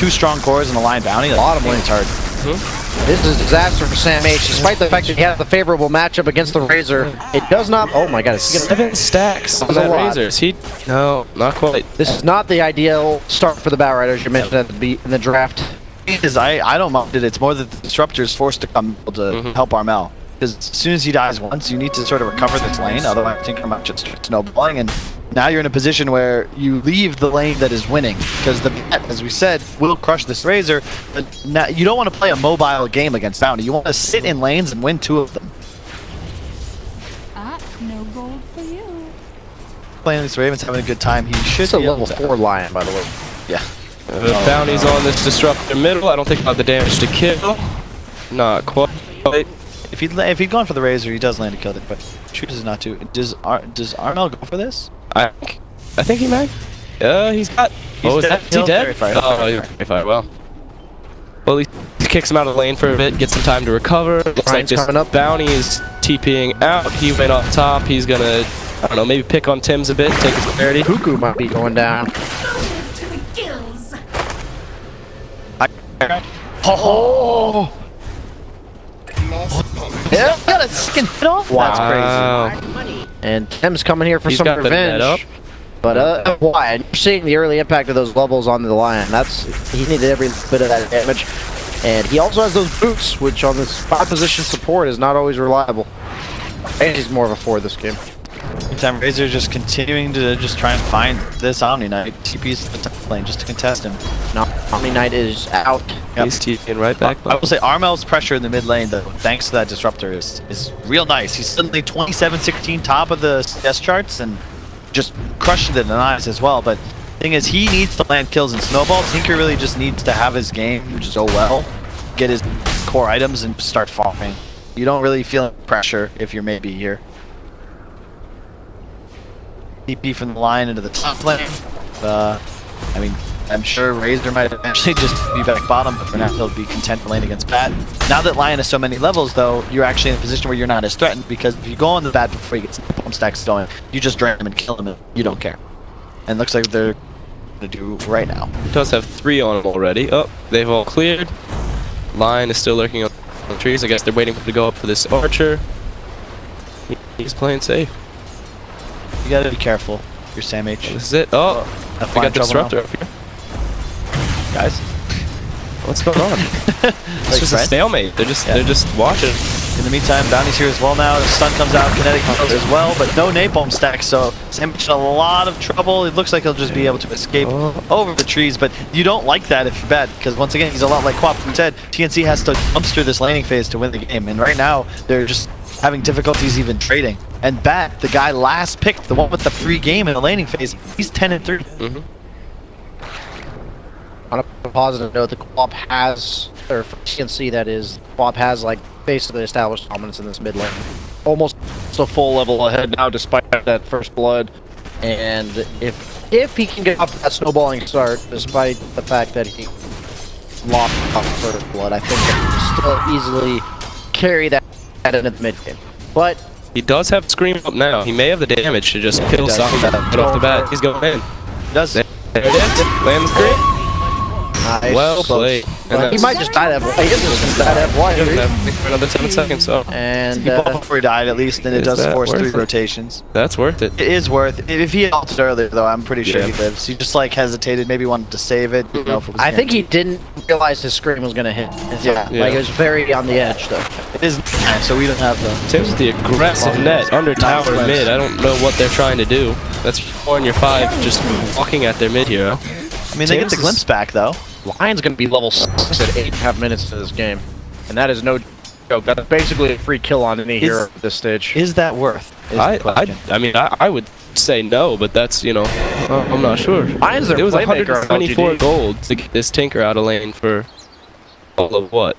2 strong cores and a line bounty. Bottom lane's hard. This is a disaster for Sam H. Despite the fact that he has the favorable matchup against the Razor, it does not. Oh my God! It's 7 stacks on that Razor. No, not quite. This is not the ideal start for the Batriders you mentioned at the in the draft. I don't mind it. It's more that the Disruptor is forced to come to help Armel. Because as soon as he dies once, you need to sort of recover this lane. Otherwise, Tinker might just start snowballing. And now you're in a position where you leave the lane that is winning. Because the Bat, as we said, will crush this Razor. But now, you don't want to play a mobile game against Bounty. You want to sit in lanes and win 2 of them. No gold for you. Playing this Raven's having a good time. He should It's a be level 4 Lion, by the way. Yeah. The Bounty's on this Disruptor middle. I don't think about the damage to kill. Not quite. If he'd gone for the Razor, he does land to kill it, but chooses not to. Does Armel go for this? I think he may. He's got. Is he dead? Oh, he's very far. Well, he kicks him out of the lane for a bit, gets some time to recover. Looks like this Bounty is TPing out. He went off top. He's gonna, I don't know, maybe pick on Tim's a bit, take his clarity. Cuckoo might be going down. Oh! Yeah, got a skin hit off. Wow. That's crazy. And Tim's coming here for some got revenge. up. But why? You're seeing the early impact of those levels on the Lion. He needed every bit of that damage. And he also has those boots, which on this 5-position support is not always reliable. And he's more of a 4 this game. Meantime, Razor just continuing to just try and find this Omni Knight. TP's the top lane just to contest him. No, Omni Knight is out. Yep. He's TPing right back. I will say Armel's pressure in the mid lane, though, thanks to that Disruptor, is real nice. He's suddenly 27-16 top of the CS charts and just crushing the denies as well. But the thing is, he needs to land kills and snowball. Tinker really just needs to have his game just go well, get his core items, and start farming. You don't really feel pressure if you're maybe here. TP from the line into the top lane. I mean, I'm sure Razor might eventually just be back bottom, but for now he'll be content to lane against Bat. Now that Lion has so many levels, though, you're actually in a position where you're not as threatened, because if you go on the Bat before he gets the pump stacks going, you just drain him and kill him, and you don't care. And looks like they're gonna do right now. He does have 3 on him already. Oh, they've all cleared. Lion is still lurking on the trees. I guess they're waiting for him to go up for this Archer. He's playing safe. You gotta be careful. You're Sam H. This is it. Oh, we got the Disruptor up here. Guys, what's going on? It's just a stalemate. They're just watching. In the meantime, Bounty's here as well now. The stun comes out, kinetic kills as well, but no napalm stack, so Sam H in a lot of trouble. It looks like he'll just be able to escape over the trees, but you don't like that if you're Bad, because once again, he's a lot like Quap said. TNC has to dumpster this laning phase to win the game, and right now, they're just having difficulties even trading. And Bat, the guy last picked, the one with the free game in the laning phase, he's 10-3. On a positive note, the Quap has, or for TNC that is, Quap has like basically established dominance in this mid lane. Almost a full level ahead now despite that first blood. And if he can get off that snowballing start, despite the fact that he lost off the first blood, I think that he can still easily carry that into the mid game. But he does have Scream up now. He may have the damage to just kill something right off the bat. He's going in. He does. There it is. Land the Scream. Nice. Well played. He might just die that way. He is just die that way. For another 7 seconds, so. And before he died, at least, then it does force 3 rotations. That's worth it. It is worth it. If he had ulted earlier, though, I'm pretty sure he lives. He just like hesitated, maybe wanted to save it. You know, if it was I think he didn't realize his Scream was gonna hit. Like it was very on the edge, though. It is, so we don't have the. Tim's the aggressive net under tower mid. I don't know what they're trying to do. That's 4 and your 5 just walking at their mid hero. I mean, they get the glimpse back though. Lion's gonna be level 6 at 8.5 minutes into this game, and that is no joke. That's basically a free kill on any hero at this stage. Is that worth? I mean, I would say no, but that's, you know, I'm not sure. Lion's their it was playmaker 124 gold to get this Tinker out of lane for all of what?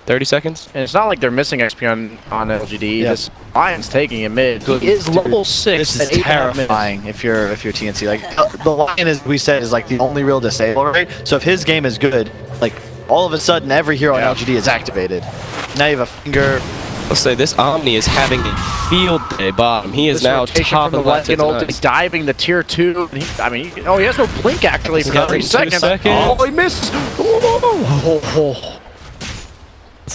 30 seconds? And it's not like they're missing XP on LGD. This Lion's taking him mid. He is level 6. This is terrifying if you're TNC. Like the Lion, as we said, is like the only real disable, right? So if his game is good, like all of a sudden every hero on LGD is activated. Now you have a Finger, Let's say this Omni is having a field day bottom. He is now top of the left. He's diving the tier 2. He has no blink actually for 3 seconds. Oh, he missed.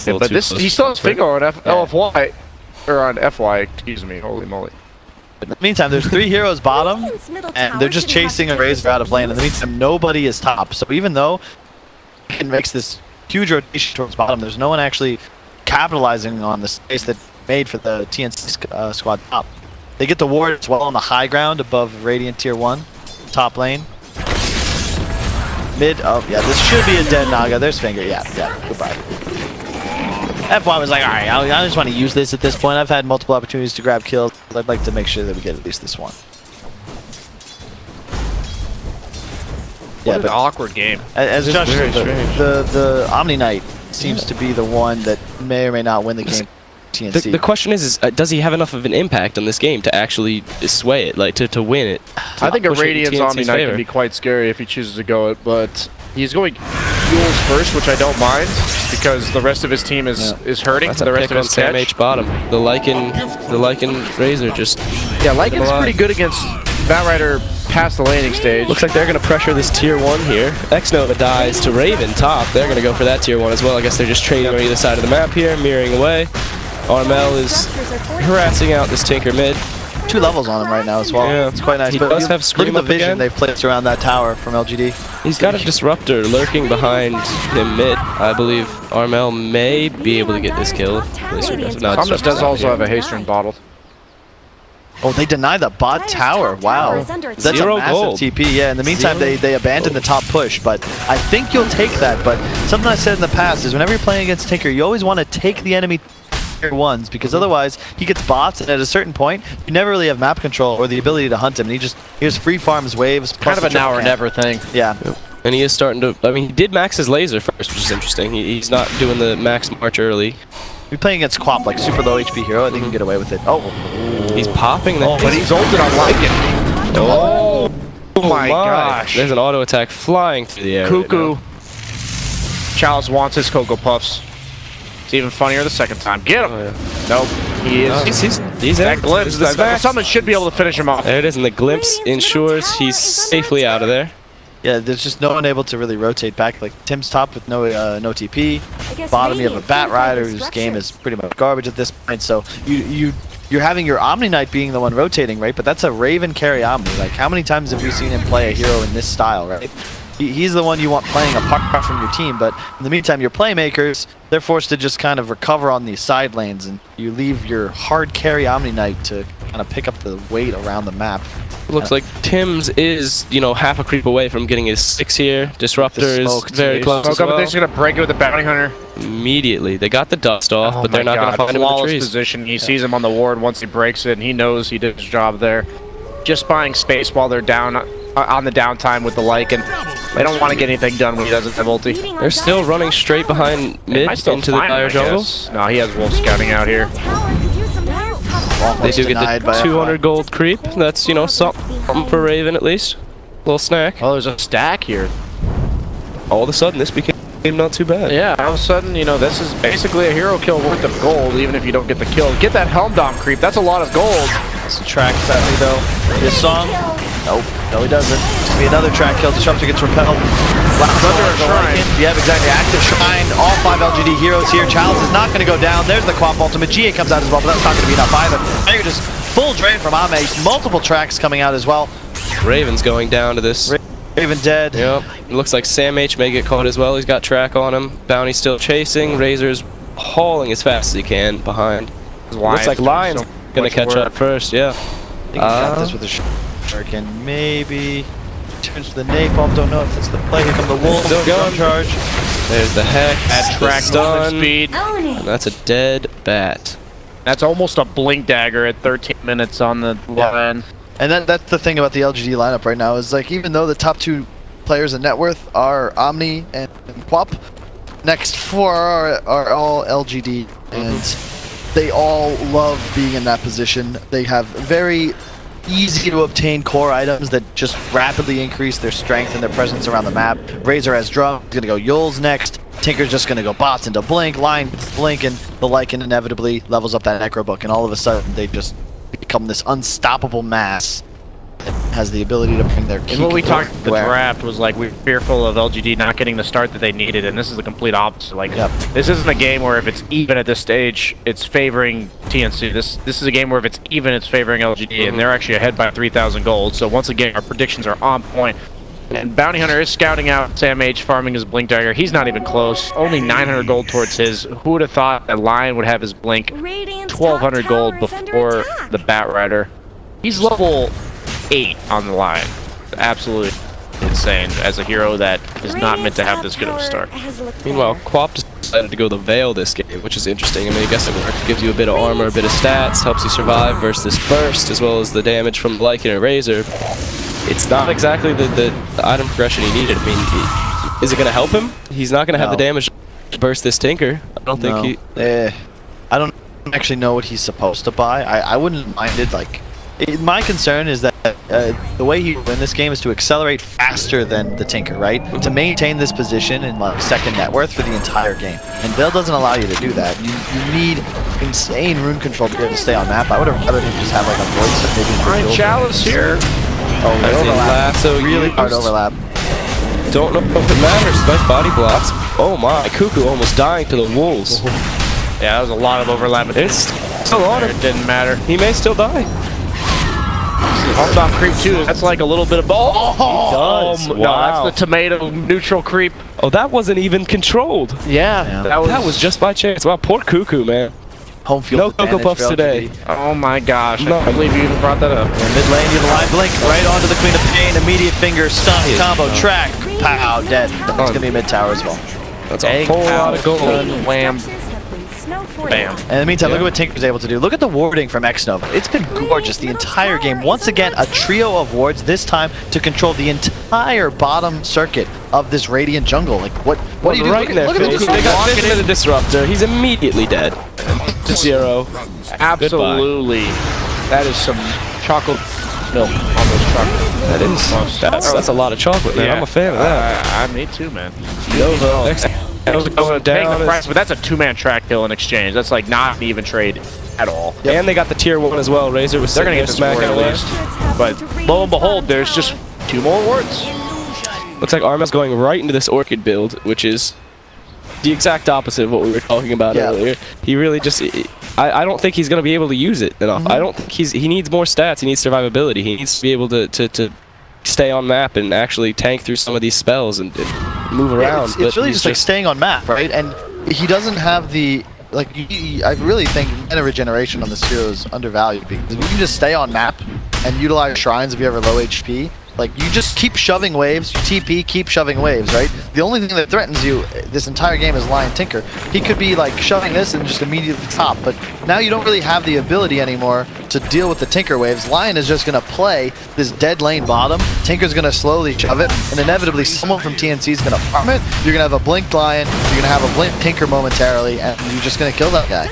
But he still has finger on LFY, or on FY, excuse me. Holy moly. In the meantime, there's 3 heroes bottom, and they're just chasing a Razor out of lane. In the meantime, nobody is top. So even though it makes this huge rotation towards bottom, there's no one actually capitalizing on the space that made for the TNC squad top. They get the ward as well on the high ground above Radiant tier 1, top lane. Mid, oh yeah, this should be a dead Naga. There's Finger, yeah, goodbye. FY was like, alright, I just want to use this at this point. I've had multiple opportunities to grab kills. I'd like to make sure that we get at least this one. What an awkward game. As Josh said, the Omni Knight seems to be the one that may or may not win the game. TNC. The question is does he have enough of an impact on this game to actually sway it, like to win it? I think a Radiant's Omni Knight can be quite scary if he chooses to go it, but he's going Fuels first, which I don't mind, because the rest of his team is hurting. That's the a rest pick of on his SamH bottom. The Lycan Razor just... Yeah, Lycan's pretty good against Batrider past the laning stage. Looks like they're going to pressure this tier 1 here. Xnova dies to Raven top. They're going to go for that tier 1 as well. I guess they're just trading on either side of the map here, mirroring away. Armel is harassing out this Tinker mid. 2 levels on him right now as well. Yeah. It's quite nice. He but does have Scream look at the up vision again. they've placed around that tower from LGD. He's got a Disruptor lurking behind him mid. I believe Armel may be able to get this kill. Thomas does also have a haste ring bottled. Oh, they deny the bot tower. Wow. That's a 0 massive gold. TP. Yeah, in the meantime, they abandoned the top push, but I think you'll take that. But something I said in the past is whenever you're playing against Tinker, you always want to take the enemy tier 1s, because otherwise he gets bots, and at a certain point, you never really have map control or the ability to hunt him. And he just free farms waves. Kind of a now or never thing. Yeah. Yep. And he is starting to... I mean, he did max his laser first, which is interesting. He's not doing the max march early. We're playing against Quap, like super low HP hero. I think he can get away with it. Oh. He's popping that. But he's ulted on Lycan. Oh my gosh. There's an auto attack flying through the air. Cuckoo. Chalice wants his Cocoa Puffs. It's even funnier the second time. Get him! Oh, yeah. Nope. He is. He's that in. glimpse. Someone should be able to finish him off. There it is, and the glimpse ensures he's safely out of there. Yeah, there's just no one able to really rotate back. Like Tim's top with no TP. Bottom you have a Batrider whose game is pretty much garbage at this point. So you're having your Omni Knight being the one rotating, right? But that's a Raven carry Omni. Like how many times have we seen him play a hero in this style, right? He's the one you want playing apart from your team, but in the meantime, your playmakers, they're forced to just kind of recover on these side lanes, and you leave your hard carry Omni Knight to kind of pick up the weight around the map. Looks like Tim's is, half a creep away from getting his 6 here. Disruptor is very close as well. They're just going to break it with the Bounty Hunter. Immediately. They got the dust off, but they're not going to find him in the trees. Position. He sees him on the ward once he breaks it, and he knows he did his job there. Just buying space while they're down on the downtime with the Lycan. They don't want to get anything done when he doesn't have ulti. They're still running straight behind mid into the dire jungle. No, he has Wolf scouting out here. They do get the 200 gold creep. That's, something for Raven at least. Little snack. Oh, there's a stack here. All of a sudden, this became not too bad. Yeah, all of a sudden, this is basically a hero kill worth of gold, even if you don't get the kill. Get that Helm Dom creep. That's a lot of gold. It's a track, sadly, though. This song? Nope. No, he doesn't. It's gonna be another track kill. Disruptor gets repelled. Under a shrine. Yeah, exactly. Active shrine. All 5 LGD heroes here. Chalice is not going to go down. There's the Quap ultimate. GA comes out as well, but that's not going to be enough either. Now you're just full drain from Ame. Multiple tracks coming out as well. Raven's going down to this. Raven dead. Yep. It looks like SamH may get caught as well. He's got track on him. Bounty's still chasing. Razor's hauling as fast as he can behind. Looks like Lion's going to catch up first, yeah. I think he's got this with a Shuriken. Maybe turns to the napalm. Don't know if it's the play. Here come the wolves. Still going. Charge. There's the hex. At track stun. speed. And that's a dead bat. That's almost a blink dagger at 13 minutes on the line. And that's the thing about the LGD lineup right now is like even though the top 2 players in net worth are Omni and Quap, next 4 are all LGD, and they all love being in that position. They have very easy to obtain core items that just rapidly increase their strength and their presence around the map. Razor has drum. He's gonna go Yule's next. Tinker's just going to go bots into Blink, Lion gets Blink, and the Lycan inevitably levels up that Necro Book, and all of a sudden they just become this unstoppable mass that has the ability to bring their key. And what we talked the draft was like we were fearful of LGD not getting the start that they needed, and this is the complete opposite. Like this isn't a game where if it's even at this stage, it's favoring TNC. This is a game where if it's even, it's favoring LGD, and they're actually ahead by 3,000 gold. So once again, our predictions are on point. And Bounty Hunter is scouting out Sam H, farming his Blink Dagger. He's not even close. Only 900 gold towards his. Who would have thought that Lion would have his Blink 1,200 gold before the Bat Rider? He's level 8 on the line. Absolutely insane as a hero that is not meant to have this good of a start. Meanwhile, Quap decided to go the Veil this game, which is interesting. I mean, I guess it works. Gives you a bit of armor, a bit of stats, helps you survive versus this burst, as well as the damage from Lycan and Razor. It's not exactly the item progression he needed. I mean, is it going to help him? He's not going to have the damage to burst this Tinker. I don't think he... I don't actually know what he's supposed to buy. I wouldn't mind it. Like, my concern is that the way he win this game is to accelerate faster than the Tinker, right? To maintain this position in like second net worth for the entire game. And Veil doesn't allow you to do that. You need insane rune control to be able to stay on map. I would have rather him just have like a voice of maybe... Alright, Chalice here. Oh, the overlap. So really hard overlap. Don't know if it matters. Nice body blocks. Oh my, Cuckoo almost dying to the wolves. Yeah, that was a lot of overlap. It's still on him. It didn't matter. He may still die. Armed off creep too. That's like a little bit of wow. No, that's the tomato neutral creep. Oh, that wasn't even controlled. Yeah. That was just by chance. Wow, poor Cuckoo, man. Home field no Cocoa Puffs today. Oh my gosh, I can't believe you even brought that up. Mid lane, you have a line Blink right onto the Queen of Pain, immediate finger, stun, combo, track, pow, dead. It's going to be mid tower as well. That's a whole lot of gold. Wham. Bam. And in the meantime, look at what Tinker's able to do. Look at the warding from X-Nova. It's been gorgeous the entire game. Once again, a trio of wards, this time to control the entire bottom circuit of this Radiant jungle. Like, what do you do? Right look at the they got into the Disruptor. He's immediately dead. To 0. Absolutely. That is some chocolate milk on those chocolates. That is. That's a lot of chocolate, man. Yeah. I'm a fan of that. Me too, man. Nova. Down the price, but that's a 2-man track kill in exchange. That's like not an even trade at all. Yep. And they got the tier 1 as well. Razor was they're gonna get this ward at least. But lo and behold, there's just 2 more wards. Looks like Arma's going right into this Orchid build, which is the exact opposite of what we were talking about earlier. He really just... I don't think he's going to be able to use it enough. I don't think he needs more stats. He needs survivability. He needs to be able to stay on map and actually tank through some of these spells and move around. It's really just like staying on map, right? And he doesn't have the... Like, I really think mana regeneration on this hero is undervalued because if you can just stay on map and utilize shrines if you have low HP, like, you just keep shoving waves, you TP, keep shoving waves, right? The only thing that threatens you this entire game is Lion Tinker. He could be, like, shoving this and just immediately top, but now you don't really have the ability anymore to deal with the Tinker waves. Lion is just going to play this dead lane bottom, Tinker's going to slowly shove it, and inevitably someone from TNC is going to farm it. You're going to have a blinked Lion, you're going to have a blinked Tinker momentarily, and you're just going to kill that guy.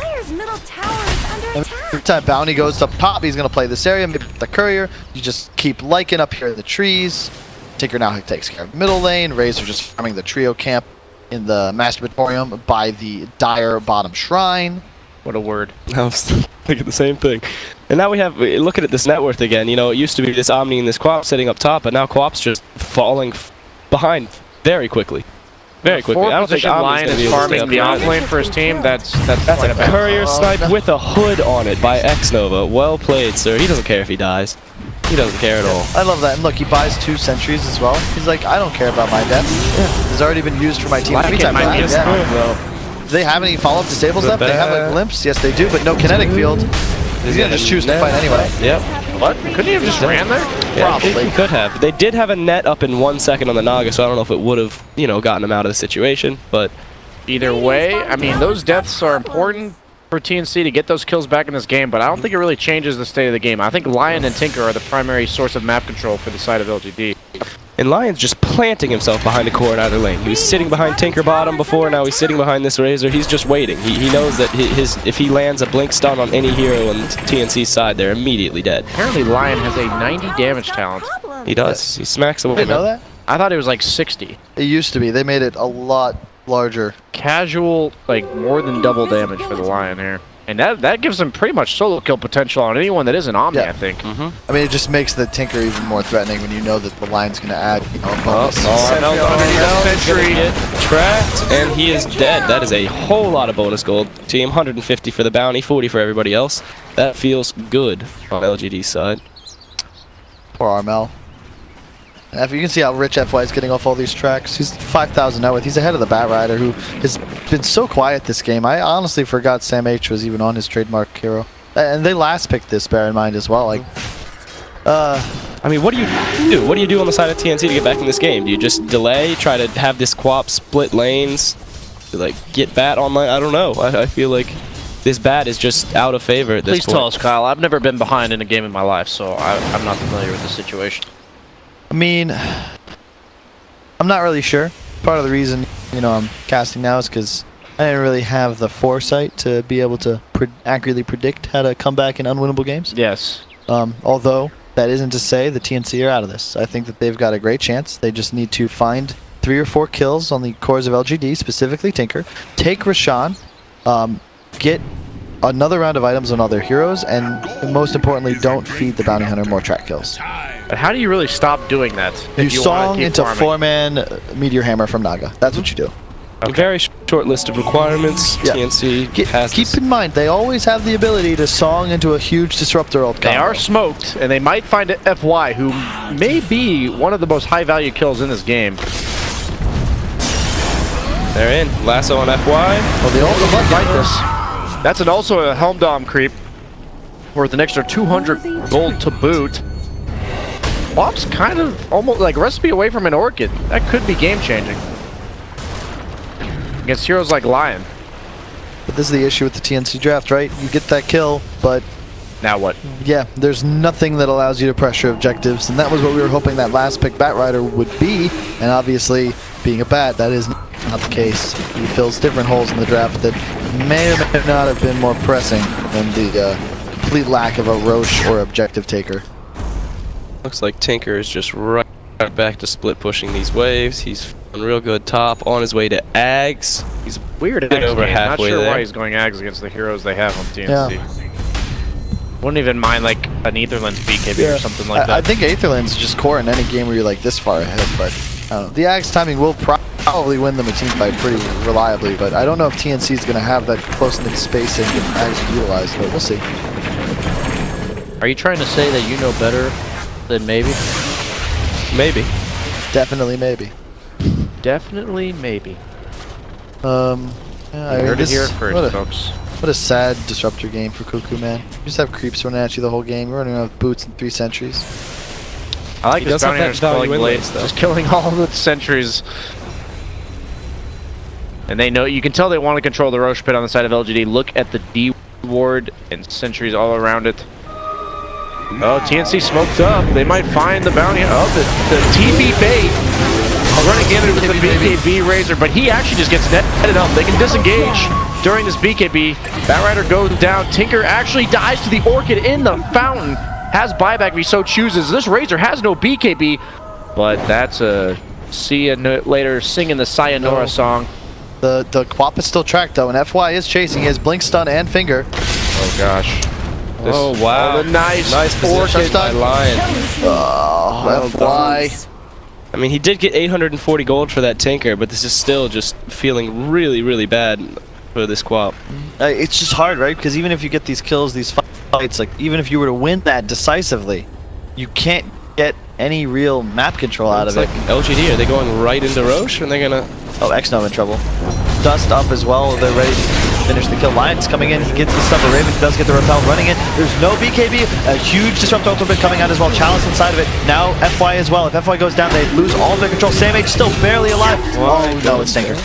Every time Bounty goes to pop, he's going to play this area, maybe the Courier. You just keep Lycan up here in the trees. Tinker now takes care of middle lane. Razor just farming the trio camp in the Masturbatorium by the Dire bottom shrine. What a word. I was thinking the same thing. And now we have, looking at this net worth again, you know, it used to be this Omni and this Quap sitting up top, but now Quap's just falling behind very quickly. Very quickly. I don't think Lion is farming the off lane for his team. That's a courier snipe with a hood on it by X-Nova. Well played, sir. He doesn't care if he dies. He doesn't care at all. I love that. And look, he buys 2 sentries as well. He's like, I don't care about my death. It's already been used for my team. Do they have any follow-up disables left? They have like limps. Yes, they do, but no kinetic field. He's gonna just choose to fight anyway. Yep. What? Couldn't he have just ran there? Yeah, probably. He could have. They did have a net up in 1 second on the Naga, so I don't know if it would have, you know, gotten him out of the situation, but... Either way, I mean, those deaths are important for TNC to get those kills back in this game, but I don't think it really changes the state of the game. I think Lion and Tinker are the primary source of map control for the side of LGD. And Lion's just planting himself behind a core in either lane. He was sitting behind Tinker bottom before, now he's sitting behind this Razor. He's just waiting. He knows that if he lands a blink stun on any hero on TNC's side, they're immediately dead. Apparently Lion has a 90 damage talent. He does. He smacks away. Did you know that? I thought it was like 60. It used to be. They made it a lot larger. Casual, like more than double damage for the Lion here. And that gives him pretty much solo kill potential on anyone that isn't Omni, I think. I mean, it just makes the Tinker even more threatening when you know that the Lion's going to add, you know, a bonus. Century get trapped, and he is dead. That is a whole lot of bonus gold. Team 150 for the bounty, 40 for everybody else. That feels good on LGD's side. Poor Armel. And you can see how rich FY is getting off all these tracks. He's 5,000 net worth. He's ahead of the Bat Rider, who has been so quiet this game. I honestly forgot Sam H was even on his trademark hero. And they last picked this, bear in mind as well. Like, I mean, what do you do? What do you do on the side of TNC to get back in this game? Do you just delay, try to have this QoP split lanes, like get Bat online? I don't know. I feel like this Bat is just out of favor at this point. Please tell us, Kyle. I've never been behind in a game in my life, so I'm not familiar with the situation. I mean, I'm not really sure. Part of the reason, you know, I'm casting now is because I didn't really have the foresight to be able to accurately predict how to come back in unwinnable games. Yes. Although, that isn't to say the TNC are out of this. I think that they've got a great chance. They just need to find 3 or 4 kills on the cores of LGD, specifically Tinker, take Rashawn, get another round of items on other heroes, and most importantly, don't feed the bounty hunter more track kills. But how do you really stop doing that? You song into 4-man Meteor Hammer from Naga. That's what you do. A very short list of requirements. Yeah. TNC has keep in mind, they always have the ability to song into a huge disruptor ult combo. They are smoked, and they might find FY, who may be one of the most high-value kills in this game. They're in. Lasso on FY. Well, they also must fight this. That's also a Helm Dom creep, worth an extra 200 gold to boot. Wop's kind of almost like a recipe away from an Orchid. That could be game-changing against heroes like Lion. But this is the issue with the TNC draft, right? You get that kill, but now what? Yeah, there's nothing that allows you to pressure objectives, and that was what we were hoping that last pick Bat Rider would be. And obviously, being a Bat, that is not the case. He fills different holes in the draft that may or may not have been more pressing than the complete lack of a Roche or objective taker. Looks like Tinker is just right back to split pushing these waves. He's feeling real good top, on his way to Ags. He's weird at over halfway. Not sure there. why he's going Ags against the heroes they have on TNC. Yeah. Wouldn't even mind like an Aetherlens BKB or something like that. I think Aetherlens is just core in any game where you're like this far ahead, but I don't know. The Ags timing will probably win them a team fight pretty reliably, but I don't know if TNC is going to have that close-knit spacing that Ags utilized, but we'll see. Are you trying to say that you know better than maybe? Maybe. Definitely maybe. Definitely maybe. Yeah, I heard it here first, folks. What a sad disruptor game for Cuckoo, man. You just have creeps running at you the whole game. We're running out of boots and 3 sentries. I like this bounty hunter's killing blades, just killing all the sentries. And they know, you can tell they want to control the Roche pit on the side of LGD. Look at the D ward and sentries all around it. Oh, TNC smoked up. They might find the bounty. Oh, the TB bait running in with the BKB Razor, but he actually just gets netted up. They can disengage during this BKB. Bat Rider goes down. Tinker actually dies to the Orchid in the fountain. Has buyback if he so chooses. This Razor has no BKB, but that's a see you later singing the Sayonara song. The QoP is still tracked though, and FY is chasing. He has Blink Stun and Finger. Oh gosh. Oh wow. The nice Orchid by Lion. Oh, FY. I mean, he did get 840 gold for that Tinker, but this is still just feeling really, really bad for this QoP. It's just hard, right? Because even if you get these kills, these fights, like even if you were to win that decisively, you can't get any real map control out of it. LGD, are they going right into Roche? Or are they gonna? Oh, X-Nova in trouble. Dust up as well. They're ready to finish the kill. Lion's coming in. He gets the stuff. Raven does get the repel running in. There's no BKB. A huge disrupt ultimate coming out as well. Chalice inside of it. Now FY as well. If FY goes down, they lose all of their control. Sam H still barely alive. Oh no, it's Tinker.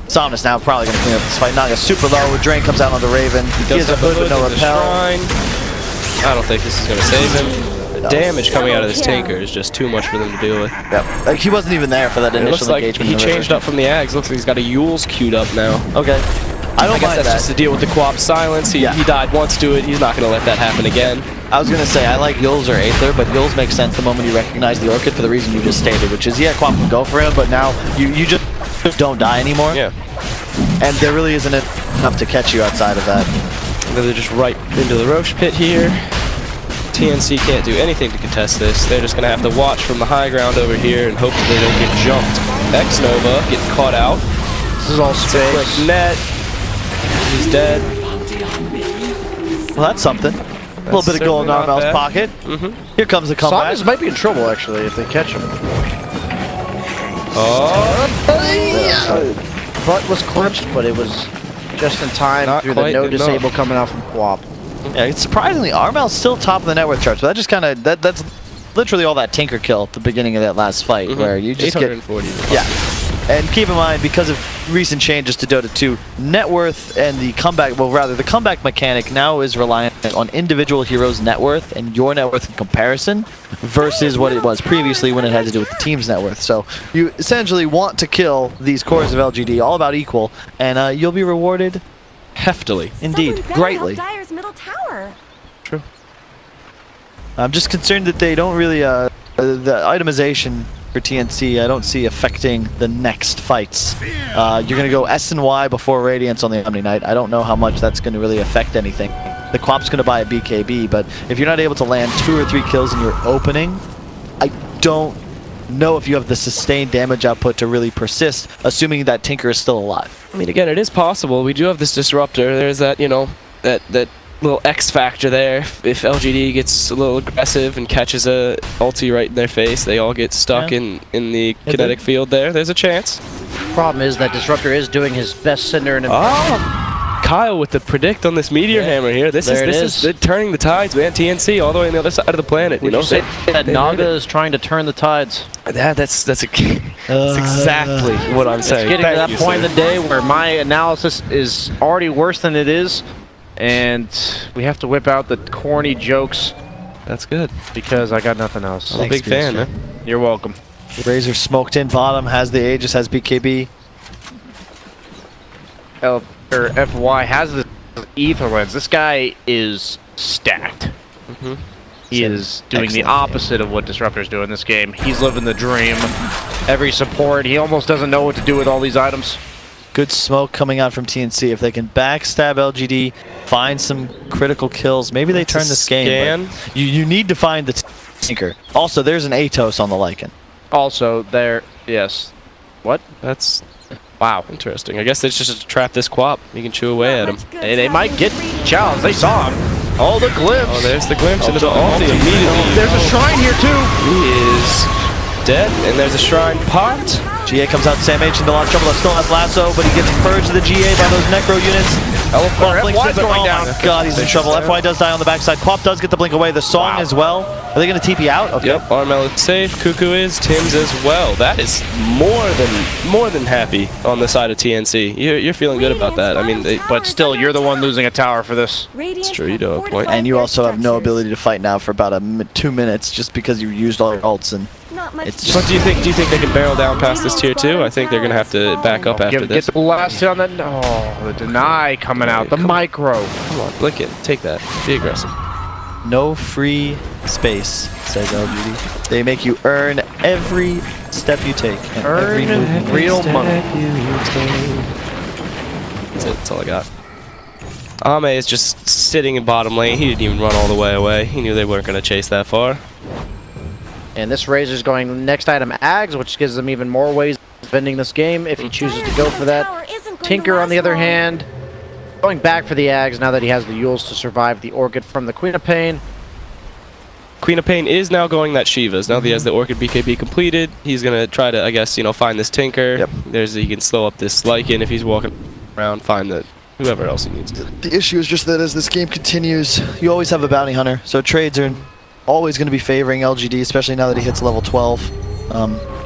Somnus now probably going to clean up this fight. Naga super low. Drain comes out on the Raven. He has a hood with no repel. I don't think this is going to save him. The damage coming out of this Tinker is just too much for them to deal with. Yep. Like he wasn't even there for that initial looks like engagement. He changed up from the Ags. Looks like he's got a Yules queued up now. Okay. I don't guess mind that's that. just to deal with the QoP silence. He died once to it. He's not going to let that happen again. I was going to say, I like Yules or Aether, but Yules makes sense the moment you recognize the Orchid for the reason you just stated, which is, yeah, QoP can go for him, but now you just don't die anymore. Yeah. And there really isn't enough to catch you outside of that. And then they're just right into the Roche pit here. TNC can't do anything to contest this. They're just going to have to watch from the high ground over here and hope that they don't get jumped. X-Nova getting caught out. This is all space. Quick net. He's dead. Well, that's something. A little bit of gold in Armel's pocket. Here comes the comeback. Saunders might be in trouble, actually, if they catch him. Butt was clinched, but it was just in time through the no disable coming out from Quap. Yeah, it's surprisingly, Armel's still top of the net worth charts, but that just kind of, that's literally all that Tinker kill at the beginning of that last fight, where you just get... Yeah. And keep in mind, because of recent changes to Dota 2, net worth and the comeback, well rather, the comeback mechanic now is reliant on individual heroes' net worth and your net worth in comparison versus what it was previously when it had to do with the team's net worth. So you essentially want to kill these cores of LGD all about equal, and you'll be rewarded heftily, indeed, greatly. Dyer's middle tower. True. I'm just concerned that they don't really, the itemization for TNC, I don't see affecting the next fights. You're going to go S and Y before Radiance on the Omni Knight. I don't know how much that's going to really affect anything. The Quap's going to buy a BKB, but if you're not able to land 2 or 3 kills in your opening, I don't know if you have the sustained damage output to really persist, assuming that Tinker is still alive. I mean, again, it is possible. We do have this Disruptor. There's that, you know, that little X factor there. If LGD gets a little aggressive and catches a ulti right in their face, they all get stuck in the kinetic field there. There's a chance. Problem is that Disruptor is doing his best Cinder and Kyle with the predict on this Meteor Hammer here. This is turning the tides, man. TNC all the way on the other side of the planet. You know, that Naga is trying to turn the tides. That's exactly what I'm saying. It's getting to that point in the day where my analysis is already worse than it is, and we have to whip out the corny jokes. That's good. Because I got nothing else. I'm a big fan, man. You're welcome. Razor smoked in bottom, has the Aegis, has BKB. FY has the Ether Lens. This guy is stacked. He is doing the opposite of what Disruptor's doing in this game. He's living the dream. Every support, he almost doesn't know what to do with all these items. Good smoke coming out from TNC. If they can backstab LGD, find some critical kills, maybe they turn this game. But you need to find the Tinker. Also, there's an Atos on the Lycan. Also, there, yes. What? That's... Wow, interesting. I guess they just trap this Quap. You can chew away at him. Hey, they might get challenged. They saw him. Oh, the glimpse. Oh, there's the glimpse into the ulti immediately. There's a shrine here, too. He is dead, and there's a shrine popped. GA comes out, Sam H into a lot of trouble. Still has Lasso, but he gets purged to the GA by those Necro units. FY's going down. Oh my god, he's in trouble. FY does die on the backside. Quap does get the blink away. The song as well. Are they going to TP out? Okay. Yep, Armel is safe. Cuckoo is. Tim's as well. That is more than happy on the side of TNC. You're feeling good about that. I mean, but still, you're the one losing a tower for this. It's true, you do have a point. And you also have no ability to fight now for about 2 minutes just because you used all your ults and it's just... But do you think they can barrel down past this tier 2? I think they're gonna have to back up after this. Get the last hit on that. Oh, the deny coming out. The micro. Come on, blink it. Take that. Be aggressive. No free space, says LGD. They make you earn every step you take. And earn real money. That's it. That's all I got. Ame is just sitting in bottom lane. He didn't even run all the way away. He knew they weren't gonna chase that far. And this Razor's going next item Ags, which gives them even more ways of ending this game if he chooses to go for that. Tinker, on the other hand, going back for the Ags now that he has the Yules to survive the Orchid from the Queen of Pain. Queen of Pain is now going that Shivas. Now that he has the Orchid BKB completed, he's going to try to, I guess, you know, find this Tinker. Yep. He can slow up this Lycan if he's walking around, find the whoever else he needs to. The issue is just that as this game continues, you always have a bounty hunter, so trades are always going to be favoring LGD, especially now that he hits level 12.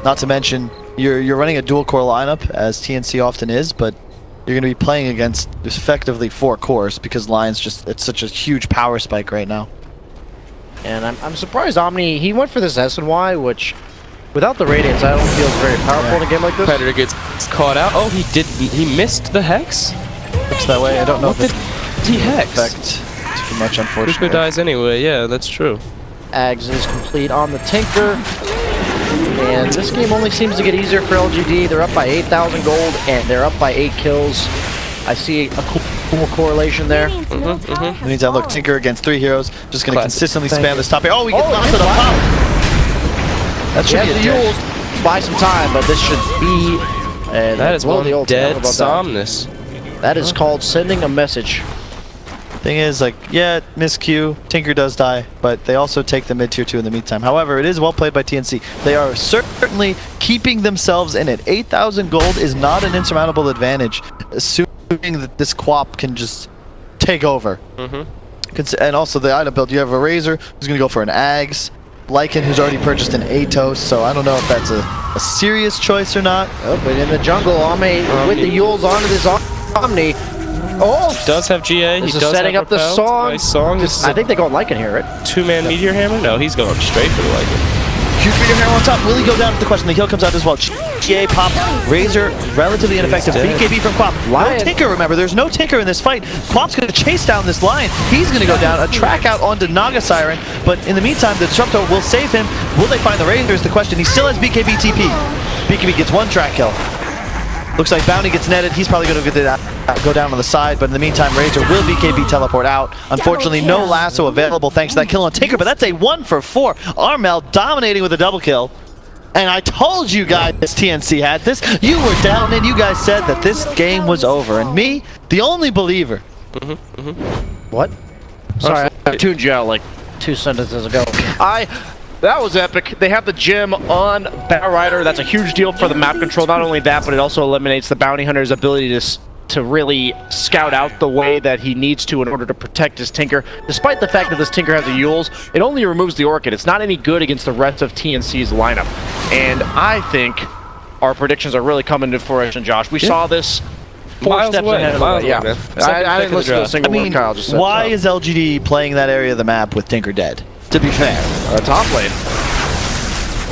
Not to mention, you're running a dual core lineup, as TNC often is, but you're going to be playing against effectively 4 cores because Lion's just, it's such a huge power spike right now. And I'm surprised Omni, he went for this S&Y, which without the Radiance I don't feel is very powerful in a game like this. Predator gets caught out. Oh, he missed the Hex? Looks that way. I don't know what did he Hex? Affect too much, unfortunately. Cuckoo dies anyway, yeah, that's true. Ags is complete on the Tinker. and this game only seems to get easier for LGD. They're up by 8,000 gold, and they're up by 8 kills. I see a cool correlation there. In the meantime, look, Tinker against 3 heroes, just going to consistently spam this top here. Oh, he gets knocked to the top. That should be a dead. Buy some time, but this should be... that is one dead Somnus. That is called sending a message. Thing is, like, yeah, miscue, Tinker does die, but they also take the mid tier 2 in the meantime. However, it is well played by TNC. They are certainly keeping themselves in it. 8,000 gold is not an insurmountable advantage, assuming that this Quap can just take over. And also the item build, you have a Razor who's going to go for an Ags, Lycan who's already purchased an Atos, so I don't know if that's a serious choice or not. Oh, but in the jungle, Ame with the Yules onto this Omni. Oh! Does have GA. This is setting up the song. Nice song. I think they go Lycan here, right? Two-man Meteor Hammer? No, he's going straight for the Lycan. Huge Meteor Hammer on top. Will he go down? The question. The heal comes out as well. GA pop. Razor relatively ineffective. BKB from Quap. No Tinker, remember. There's no Tinker in this fight. Quap's going to chase down this Lion. He's going to go down. A track out onto Naga Siren. But in the meantime, the Disruptor will save him. Will they find the Razor is the question. He still has BKB TP. BKB gets 1 track kill. Looks like Bounty gets netted. He's probably going to go down on the side, but in the meantime, Razor will BKB teleport out. Unfortunately, no lasso available thanks to that kill on Tinker, but that's a 1 for 4. Armel dominating with a double kill. And I told you guys TNC had this. You were down and you guys said that this game was over. And me, the only believer. What? Sorry, I tuned you out like 2 sentences ago. That was epic. They have the gem on Batrider. That's a huge deal for the map control. Not only that, but it also eliminates the bounty hunter's ability to really scout out the way that he needs to in order to protect his Tinker. Despite the fact that this Tinker has a Yules, it only removes the Orchid. It's not any good against the rest of TNC's lineup. And I think our predictions are really coming to fruition, Josh. We saw this 4 steps ahead of the way. Yeah. I didn't listen to a single word Kyle just said. Why is LGD playing that area of the map with Tinker dead? To be fair. Top lane.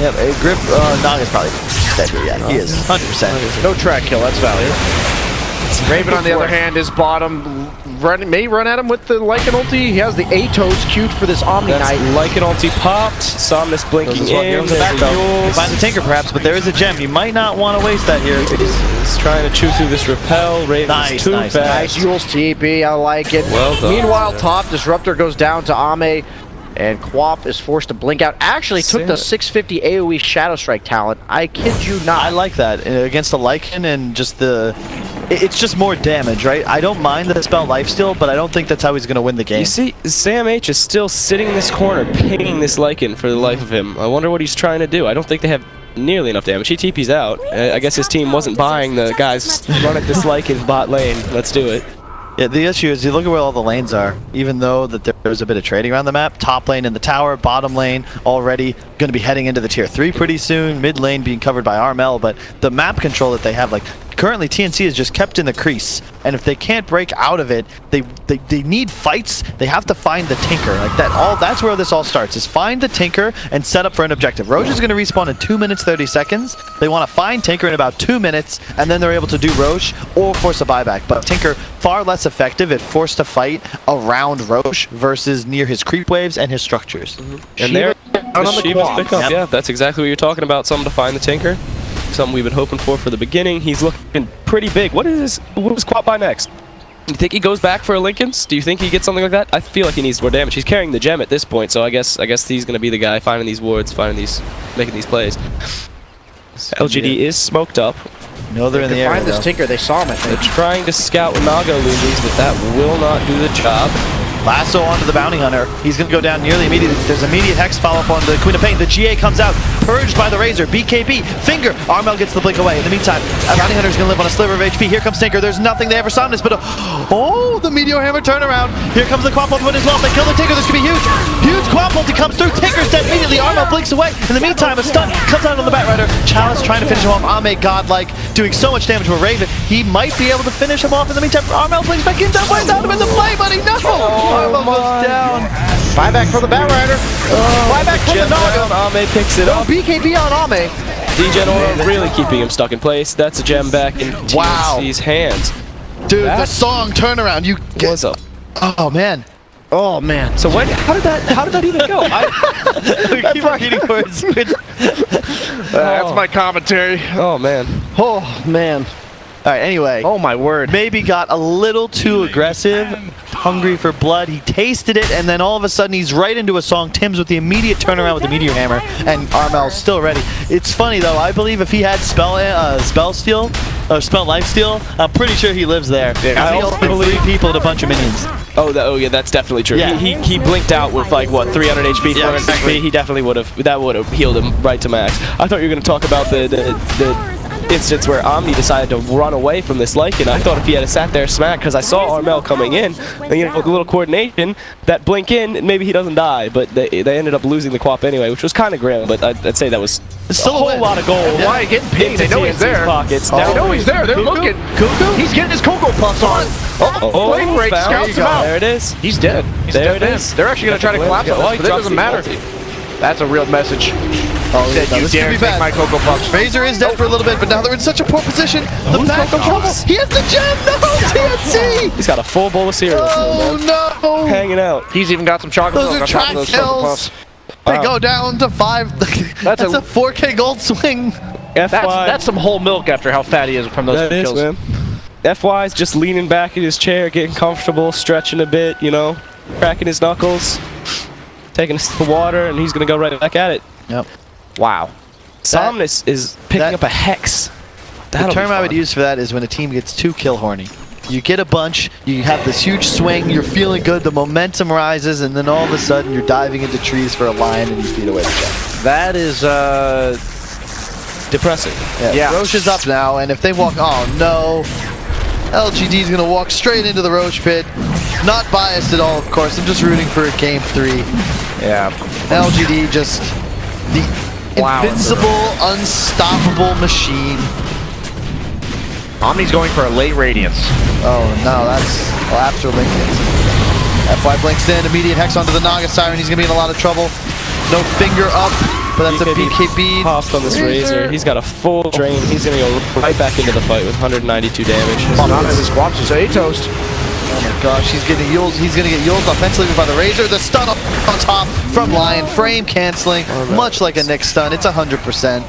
Yeah, Grip Naga's probably dead here, yeah. He is 100%. No track kill, that's valid. Raven, on the other hand, is bottom. May run at him with the Lycan ulti. He has the Atos queued for this Omni Knight. Lycan ulti popped. Somnus blinking in. The back he finds the Tinker perhaps, but there is a gem. You might not want to waste that here. He's trying to chew through this repel. Raven's too fast. Nice Yules TP, I like it. Well done. Meanwhile, top Disruptor goes down to Ame. And Quap is forced to blink out. Actually took the 650 AoE Shadow Strike talent. I kid you not. I like that. Against the Lycan and just the... It's just more damage, right? I don't mind the spell lifesteal, but I don't think that's how he's going to win the game. You see, Sam H is still sitting in this corner, pinging this Lycan for the life of him. I wonder what he's trying to do. I don't think they have nearly enough damage. He TP's out. I guess his team wasn't buying the guys run at this Lycan bot lane. Let's do it. Yeah, the issue is you look at where all the lanes are, even though that there's a bit of trading around the map. Top lane in the tower, bottom lane already going to be heading into the tier 3 pretty soon. Mid lane being covered by Armel, but the map control that they have, like currently TNC is just kept in the crease. And if they can't break out of it, they need fights. They have to find the Tinker. Like that's where this all starts, is find the Tinker and set up for an objective. Roche is going to respawn in 2 minutes 30 seconds. They want to find Tinker in about 2 minutes, and then they're able to do Roche or force a buyback. But Tinker far less effective at forced to fight around Roche versus near his creep waves and his structures. And there, Shiva's pick up. Yeah, that's exactly what you're talking about. Something to find the Tinker. Something we've been hoping for the beginning. He's looking pretty big. What does Quap buy next? Do you think he goes back for a Lincoln's? Do you think he gets something like that? I feel like he needs more damage. He's carrying the gem at this point, so I guess he's going to be the guy finding these wards, making these plays. LGD is smoked up. No, they're in the area. Find this Tinker. They saw him. They're trying to scout Naga illusions, but that will not do the job. Lasso onto the Bounty Hunter. He's going to go down nearly immediately. There's immediate Hex follow-up on the Queen of Pain. The GA comes out, purged by the Razor. BKB, Finger. Armel gets the blink away. In the meantime, Bounty Hunter's going to live on a sliver of HP. Here comes Tinker. There's nothing they ever saw in this, but oh, the Meteor Hammer turnaround. Here comes the Quap ultimate as well. If they kill the Tinker, this could be huge. Huge Quap ulti comes through. Tinker's dead immediately. Armel blinks away. In the meantime, a stun comes out on the Batrider. Chalice trying to finish him off. Ame, godlike, doing so much damage with Raven. He might be able to finish him off. In the meantime, Armel blinks back in. That way down him in the play, buddy. No! Armel goes down. Buyback for the Batrider. Buyback for the Naga. Ame picks it up. BKB on Ame. DJ Nora really keeping him stuck in place. That's a gem back in TNC's hands. Dude, the song turnaround. You get... What's up? Oh, man. Oh man. So how did that even go? We keep repeating words. That's my commentary. Oh man. Oh man. All right, anyway. Oh my word. Maybe got a little too aggressive, hungry for blood. He tasted it, and then all of a sudden he's right into a song. Tim's with the immediate turnaround with the Meteor Hammer, and Armel's still ready. It's funny though. I believe if he had spell steal or spell life steal, I'm pretty sure he lives there. Yeah, I also believe 3 people and a bunch of minions. Oh yeah, that's definitely true. Yeah. He blinked out with like what 300 HP, 400 exactly. HP. He definitely would have healed him right to max. I thought you were going to talk about the instance where Omni decided to run away from this Lycan. I thought if he had sat there smack, because I saw Armel coming in, and, you know, with a little coordination, that blink in, maybe he doesn't die, but they ended up losing the quap anyway, which was kind of grim, but I'd say that was still a whole lot of gold. Why are you getting pinged? They know he's there. Pockets. They know he's there. They're looking. Cuckoo? He's getting his Cocoa Puffs on. Flame break scouts him out. There it is. He's dead. He's there dead. it is. They're actually going to try to collapse on this, but it doesn't matter. That's a real message. Oh, He said, you dare take my Cocoa Puffs. Razor is dead for a little bit, but now they're in such a poor position. The back drops. He has the gem. No, TNC. He's got a full bowl of cereal. Oh no. Hanging out. He's even got some chocolate Those milk are on top of track those Cocoa kills. Puffs. They go down to 5. That's a 4K gold swing. That's some whole milk after how fat he is from those kills. Man. FY's just leaning back in his chair, getting comfortable, stretching a bit, you know, cracking his knuckles, taking a sip of water, and he's going to go right back at it. Yep. Wow. Somnus is picking up a hex. The term I would use for that is when a team gets too kill horny. You get a bunch, you have this huge swing, you're feeling good, the momentum rises, and then all of a sudden you're diving into trees for a lion and you feed away the gem. That is depressing. Yeah. Roche is up now, and if they walk, oh no. LGD's gonna walk straight into the Roche pit. Not biased at all, of course. I'm just rooting for game 3. Yeah. LGD just the invincible, unstoppable machine. Omni's going for a late Radiance. Oh no, that's after Lincoln. FY blinks in, immediate hex onto the Naga Siren. He's gonna be in a lot of trouble. No finger up, but that's a BKB. Popped on this Razor. He's got a full drain. He's gonna go right back into the fight with 192 damage. Not as his squash is a toast. Oh my gosh, he's getting Yules. He's gonna get Yules offensively by the Razor. The stun up on top from Lion. Frame canceling, much like a Nick stun. It's 100%.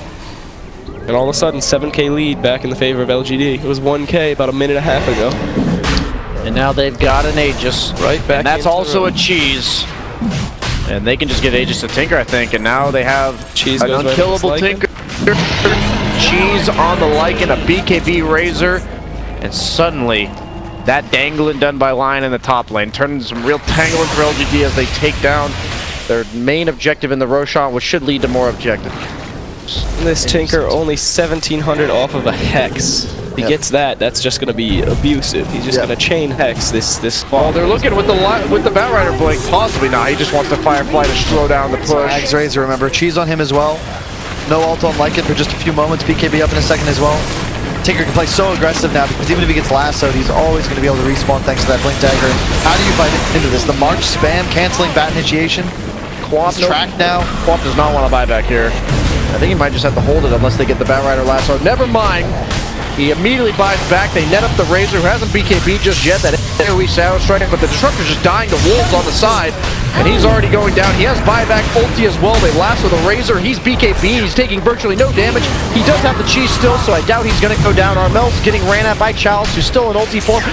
And all of a sudden, 7K lead back in the favor of LGD. It was 1K about a minute and a half ago. And now they've got an Aegis. Right back. And that's also a cheese. And they can just get Aegis to Tinker, I think. And now they have cheese an unkillable Tinker. Cheese on the Lycan, a BKB Razor. And suddenly, that dangling done by Lion in the top lane turned into some real tangling for LGD as they take down their main objective in the Roshan, which should lead to more objectives. This Tinker only 1,700 off of a Hex. If he gets that, that's just going to be abusive. He's just going to chain Hex this Well, they're looking with the Batrider blink. Possibly not. He just wants the Firefly to slow down the push. Ags Razor, remember. Cheese on him as well. No ult on Lycan for just a few moments. BKB up in a second as well. Tinker can play so aggressive now because even if he gets lassoed, he's always going to be able to respawn thanks to that blink dagger. How do you fight into this? The March spam canceling bat initiation. Quap track now. Quap does not want to buy back here. I think he might just have to hold it unless they get the Batrider lasso. Never mind. He immediately buys back. They net up the Razor, who hasn't BKB just yet. That AoE Shadow Strike, but the Disruptor's just dying to wolves on the side, and he's already going down. He has buyback ulti as well. They lasso the Razor. He's BKB. He's taking virtually no damage. He does have the cheese still, so I doubt he's going to go down. Armel's getting ran at by Chalice, who's still in ulti form.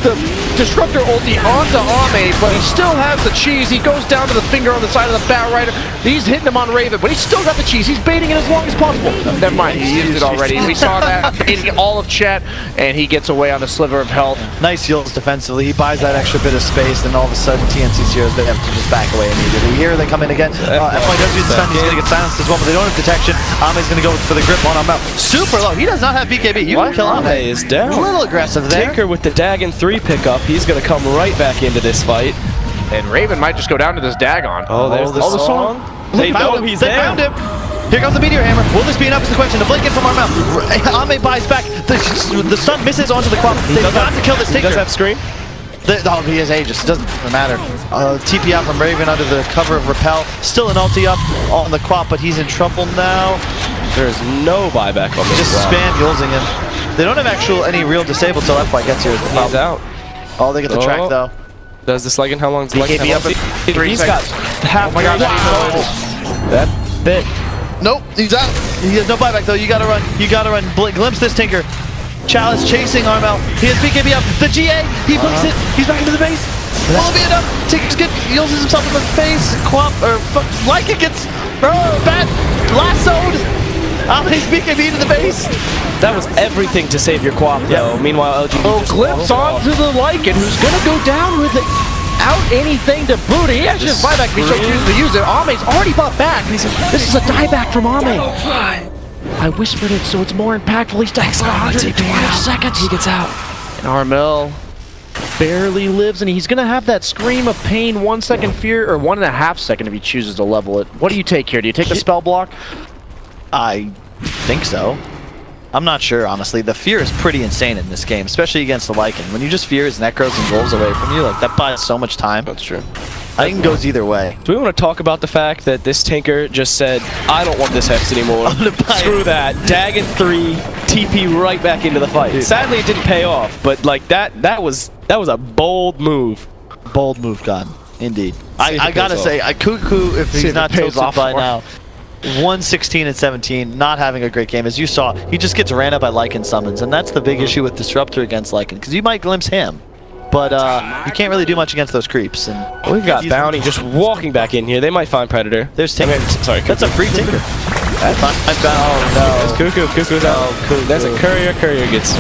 The Disruptor ulti onto Ame, but he still has the cheese. He goes down to the finger on the side of the Batrider. He's hitting him on Raven, but he's still got the cheese. He's baiting it as long as possible. Never mind, he used it already. We saw that baiting all of chat, and he gets away on a sliver of health. Nice heals defensively. He buys that extra bit of space, and all of a sudden TNC Zeros, they have to just back away immediately. Here they come in again. FY does use the stun. He's going to get silenced as well, but they don't have detection. Ame's going to go for the grip on Armel. Super low. He does not have BKB. You can kill Ame. Is down. A little aggressive there. Tinker with the Dagon 3 pickup. He's going to come right back into this fight. And Raven might just go down to this Dagon. Oh, there's the song. They know he's there. They found him. Here comes the Meteor Hammer. Will this be enough is the question. The blink in from Armel. Ame buys back. The stun misses onto the Quap. They've got to kill this Tinker. He does have screen. Oh, he has Aegis. It doesn't matter. TP out from Raven under the cover of Repel. Still an ulti up on the Quap, but he's in trouble now. There's no buyback on this. Just spam using him. They don't have any real disable till FY gets here. He's out. Oh, they get the track though. Does this Lycan? How long does BKB Lycan up in 3 He's seconds. got half. Oh my god, That bit. Nope, he's out. He has no buyback though. You gotta run. You gotta run. Glimpse this Tinker. Chalice chasing Armel. He has BKB up. The GA. He blinks it. He's back into the base. Will it be enough? Tinker's good. He uses himself in the face. Lycan gets bad lassoed. He's BKB to the base. That was everything to save your Quap though. Meanwhile, LGD just Glimpse onto the Lycan, who's gonna go down with it. Out anything to boot. He actually has buyback if he so chooses to use it. Ame's already bought back. This is a dieback from Ame. I whispered it so it's more impactful. He stacks 120 seconds. He gets out. And Armel barely lives, and he's gonna have that scream of pain, 1 second fear, or 1.5 seconds if he chooses to level it. What do you take here? Do you take the spell block? I think so. I'm not sure, honestly. The fear is pretty insane in this game, especially against the Lycan. When you just fear his Necros and Wolves away from you, like that buys so much time. That's true. I think it goes either way. Do we want to talk about the fact that this Tinker just said, I don't want this Hex anymore. Screw that. Dagon 3, TP right back into the fight. Dude. Sadly, it didn't pay off, but like that was a bold move. Bold move, God. Indeed. I gotta say, Cuckoo, if he's not tilted by now, 116 and 17, not having a great game. As you saw, he just gets ran up by Lycan summons, and that's the big issue with Disruptor against Lycan, because you might glimpse him, but you can't really do much against those creeps. And we've got Bounty just walking back in here. They might find Predator. There's Tinker. Sorry, that's a free Tinker. Oh no. It's Cuckoo. Cuckoo's out. Cuckoo. That's a Courier. Courier gets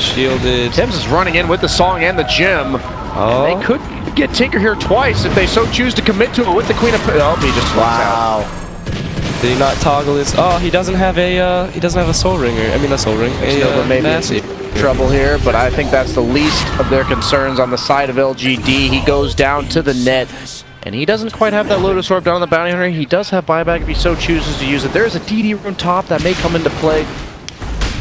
shielded. Tim's is running in with the Song and the Gem. Oh. They could get Tinker here twice if they so choose to commit to it with the Queen of... Oh, he just walks out. Did he not toggle his? Oh, he doesn't have a Soul Ringer. I mean, a Soul Ring. Maybe trouble here, but I think that's the least of their concerns on the side of LGD. He goes down to the net, and he doesn't quite have that Lotus Orb down on the Bounty Hunter. He does have buyback if he so chooses to use it. There is a DD rune top that may come into play.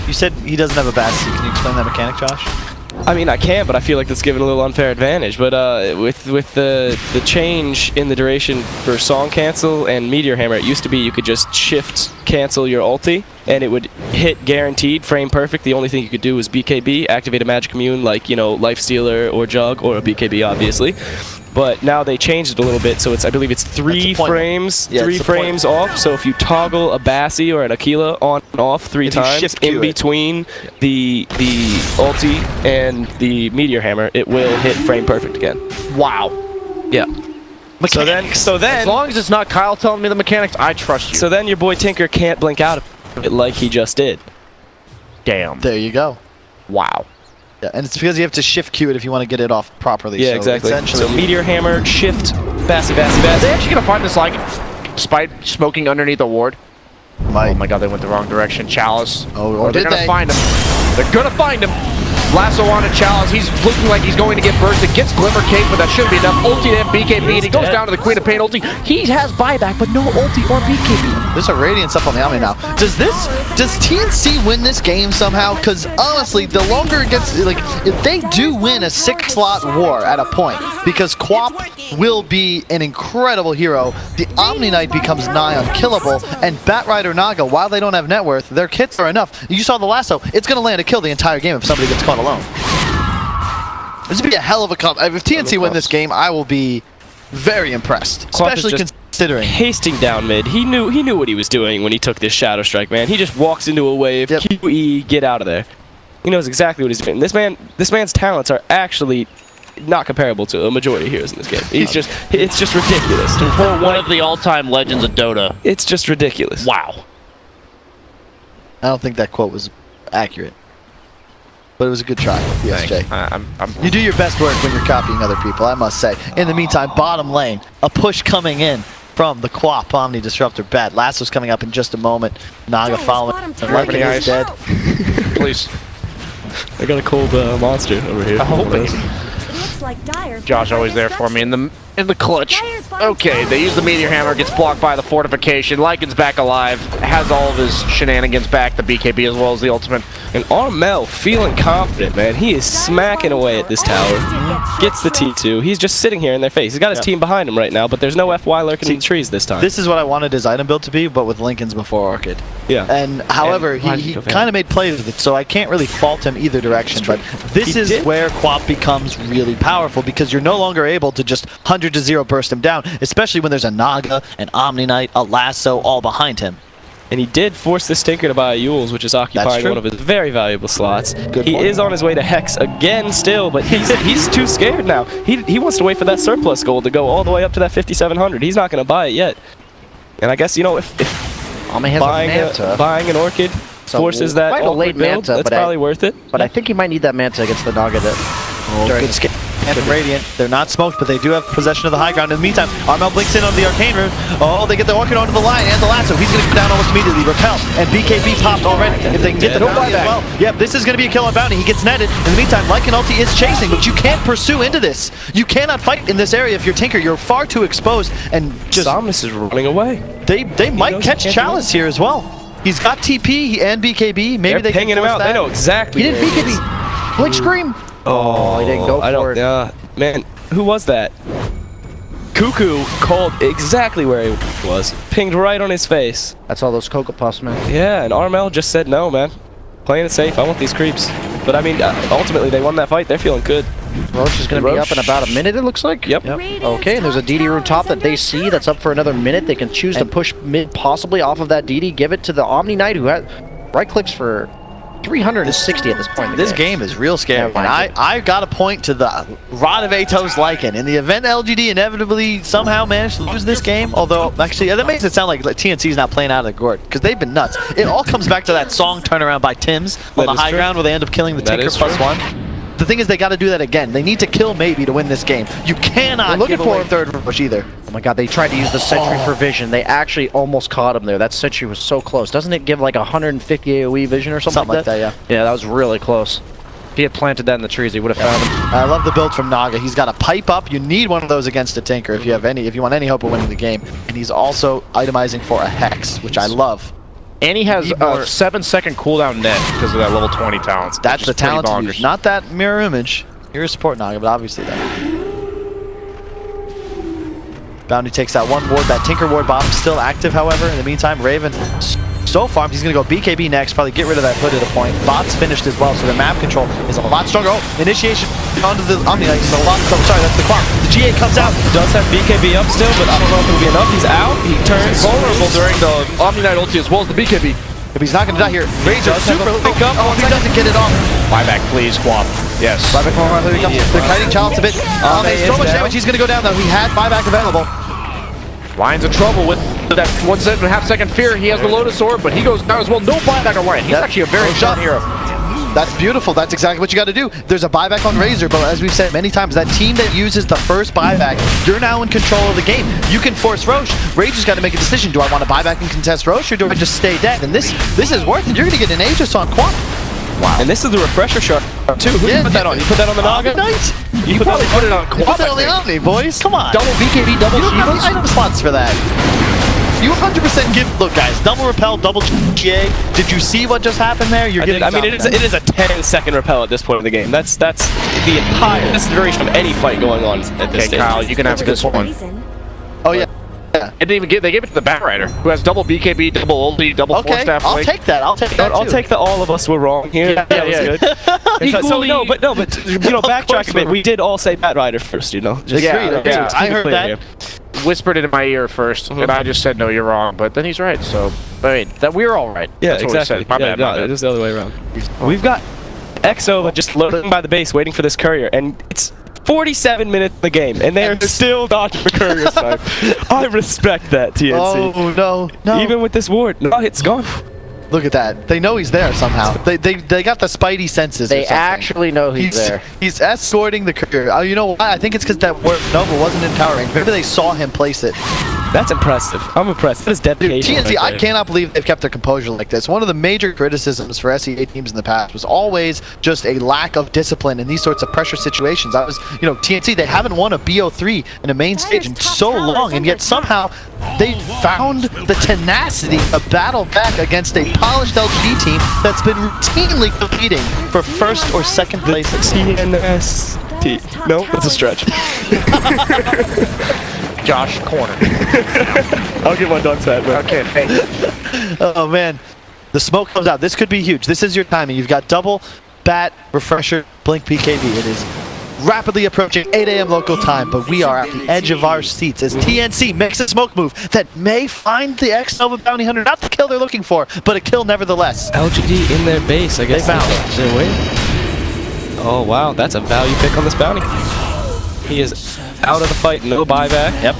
You said he doesn't have a Basti. Can you explain that mechanic, Josh? I mean, I can, but I feel like that's given a little unfair advantage. But with the change in the duration for Song Cancel and Meteor Hammer, it used to be you could just shift cancel your ulti, and it would hit guaranteed, frame perfect. The only thing you could do was BKB, activate a Magic Immune like, you know, Life Stealer or Jug, or a BKB, obviously. But now they changed it a little bit, so I believe it's 3 frames, yeah, 3 frames off. So if you toggle a Bassi or an Aquila on and off 3 times in between the ulti and the Meteor Hammer, it will hit frame perfect again. Wow. Yeah. So then, as long as it's not Kyle telling me the mechanics, I trust you. So then your boy Tinker can't blink out of it like he just did. Damn. There you go. Wow. Yeah, and it's because you have to shift Q it if you want to get it off properly. Yeah, so exactly. Essentially, So Meteor Hammer, shift, Bassi. Are they actually gonna find this like despite smoking underneath a ward? Oh my god, they went the wrong direction. Chalice. Oh, or they're gonna find him. They're gonna find him. Lasso on a Chalice. He's looking like he's going to get bursted. Gets Glimmer Cape, but that shouldn't be enough. Ulti and BKB. And he goes down to the Queen of Pain ulti. He has buyback, but no ulti or BKB. There's a Radiance up on the Ame now. Does TNC win this game somehow? Because honestly, the longer it gets, like, if they do win a 6-slot war at a point, because Quap will be an incredible hero, the Omni Knight becomes nigh unkillable, and Batrider Naga, while they don't have net worth, their kits are enough. You saw the lasso. It's going to land a kill the entire game if somebody gets caught alone. This would be a hell of a comp. If TNC win this game, I will be very impressed, especially considering hasting down mid. He knew what he was doing when he took this Shadow Strike, man. He just walks into a wave, QE, get out of there. He knows exactly what he's doing. This man's talents are actually not comparable to a majority of heroes in this game. It's just ridiculous. For one of the all-time legends of Dota. It's just ridiculous. Wow. I don't think that quote was accurate, but it was a good try, BSJ. You do your best work when you're copying other people, I must say. In the meantime, bottom lane, a push coming in from the Quap Omni Disruptor bet. Lasso's coming up in just a moment. Naga following. Lycan is dead. Please. I got a cold monster over here. Josh always there for me in the clutch. Okay, they use the Meteor Hammer, gets blocked by the fortification. Lycan's back alive, has all of his shenanigans back, the BKB as well as the ultimate. And Armel feeling confident, man. He is smacking away at this tower. Gets the T2. He's just sitting here in their face. He's got his team behind him right now, but there's no FY lurking in the trees this time. This is what I wanted his item build to be, but with Lincoln's before Orchid. Yeah. And however, he kind of made plays with it, so I can't really fault him either direction. But this is where Quap becomes really powerful, because you're no longer able to just 100-0 burst him down, especially when there's a Naga, an Omni Knight, a Lasso all behind him. And he did force this Tinker to buy a Yules, which is occupying one of his very valuable slots. He is on his way to Hex again still, but he's too scared now. He wants to wait for that surplus gold to go all the way up to that 5,700. He's not going to buy it yet. And I guess, you know, if buying an Orchid forces that late build, Manta, that's probably worth it. But I think he might need that Manta against the Naga Good escape. And Radiant, they're not smoked, but they do have possession of the high ground. In the meantime, Armel blinks in on the Arcane Rune. Oh, they get the Orchid onto the line and the Lasso. He's going to go down almost immediately. Repel, and BKB popped already. If they can get the bounty as well. Yep, this is going to be a kill on bounty. He gets netted. In the meantime, Lycan Ulti is chasing, but you can't pursue into this. You cannot fight in this area if you're Tinker. You're far too exposed, and just Somnus is running away. They might catch Chalice here as well. He's got TP and BKB. Maybe they're pinging him out. They know exactly. He did BKB. Blink Scream. Oh, he didn't go for it. Man, who was that? Cuckoo called exactly where he was. Pinged right on his face. That's all those Cocoa Puffs, man. Yeah, and Armel just said no, man. Playing it safe. I want these creeps. But I mean, ultimately, they won that fight. They're feeling good. Roche is going to be up in about a minute, it looks like. Yep. Okay, and there's a DD rune top that they see that's up for another minute. They can choose to push mid possibly off of that DD, give it to the Omni Knight, who had right clicks for 360 at this point. This game is real scary. And I got to point to the Rod of Atos Lycan. In the event LGD inevitably somehow managed to lose this game, although actually that makes it sound like TNC is not playing out of the gourd, because they've been nuts. It all comes back to that song Turnaround by Tims on the high ground where they end up killing the Tinker +1. The thing is, they got to do that again. They need to kill maybe to win this game. You cannot give away third rush either. Oh my god, they tried to use the Sentry for vision. They actually almost caught him there. That Sentry was so close. Doesn't it give like 150 AoE vision or something like that? Yeah. Yeah, that was really close. If he had planted that in the trees, he would have found him. I love the build from Naga. He's got a pipe up. You need one of those against a Tinker if you want any hope of winning the game. And he's also itemizing for a Hex, which I love. And he has a 7-second cooldown net because of that level 20 talents. That's the talent to use. Not that mirror image. You're a support Naga, but obviously that. Bounty takes that one ward. That Tinker ward bottom still active, however. In the meantime, Raven so farmed. He's going to go BKB next, probably get rid of that hood at a point. Bot's finished as well, so the map control is a lot stronger. Oh, initiation onto the Omni Knight. He's a lot of trouble. Sorry, that's the clock. The GA comes out. Does have BKB up still, but I don't know if it'll be enough. He's out. He turns vulnerable during the Omni Knight ulti as well as the BKB. If he's not going to die here, Razor super hook up. Oh, if he doesn't get it off. Buyback, please, Quap. Yes. Buyback, here he comes. They're kiting Chalice a bit. So much damage. He's going to go down, though. He had buyback available. Lion's in trouble with that 1.5 second fear. He has the Lotus Orb, but he goes down as well. No buyback on Lion. He's actually a very strong hero. That's beautiful. That's exactly what you got to do. There's a buyback on Razor, but as we've said many times, that team that uses the first buyback, you're now in control of the game. You can force Roche. Razor's got to make a decision. Do I want to buy back and contest Roche, or do I just stay dead? And this is worth it. You're going to get an Aegis on Quap. Wow. And this is the refresher shard too. Who did you put that on? You put that on the Naga? Nice. You probably put it on Quap. You put that on the Omni, boys. Come on. Double BKB, double Shivas. You don't have the item slots for that. You 100% give. Look, guys, double repel, double GA. Did you see what just happened there? You're getting. I mean, it is a 10-second repel at this point in the game. That's the duration of any fight going on at this stage. Kyle, you can have this one. Oh yeah. It didn't even they gave it to the Batrider, who has double BKB, double ulti, double force staff. I'll take that. I'll take that. I'll take that. All of us were wrong here. Yeah, good. But backtrack a bit. We did all say Batrider first, you know. I heard that. Whispered it in my ear first, and I just said, no, you're wrong. But then he's right, so I mean, that we're all right. Yeah, that's exactly. My bad. It is the other way around. We've got Exova just loading by the base, waiting for this courier, and it's 47 minutes in the game, and they are still dodging the courier side. I respect that, TNC. Oh, no. Even with this ward, no, it's gone. Look at that. They know he's there somehow. They got the spidey senses. They actually know he's there. He's escorting the courier. You know why? I think it's because that ward Nova wasn't in tower range. Maybe they saw him place it. That's impressive. I'm impressed. That is dedication. Dude, TNC, right I cannot believe they've kept their composure like this. One of the major criticisms for SEA teams in the past was always just a lack of discipline in these sorts of pressure situations. I was, you know, TNC, they haven't won a BO3 in a main stage in so long, and yet somehow they found the tenacity to battle back against a polished LGD team that's been routinely competing for first or second place. TNS. No, that's a stretch. Josh, corner. I'll get one done set, man. Okay, thank you. Oh man, the smoke comes out. This could be huge. This is your timing. You've got double, bat, refresher, blink BKB. It is rapidly approaching 8 a.m. local time, but we are at the edge of our seats as TNC makes a smoke move that may find the X-Nova Bounty Hunter. Not the kill they're looking for, but a kill nevertheless. LGD in their base, I guess. They found it. They're waiting. Oh wow, that's a value pick on this bounty. He is out of the fight, no buyback. Yep.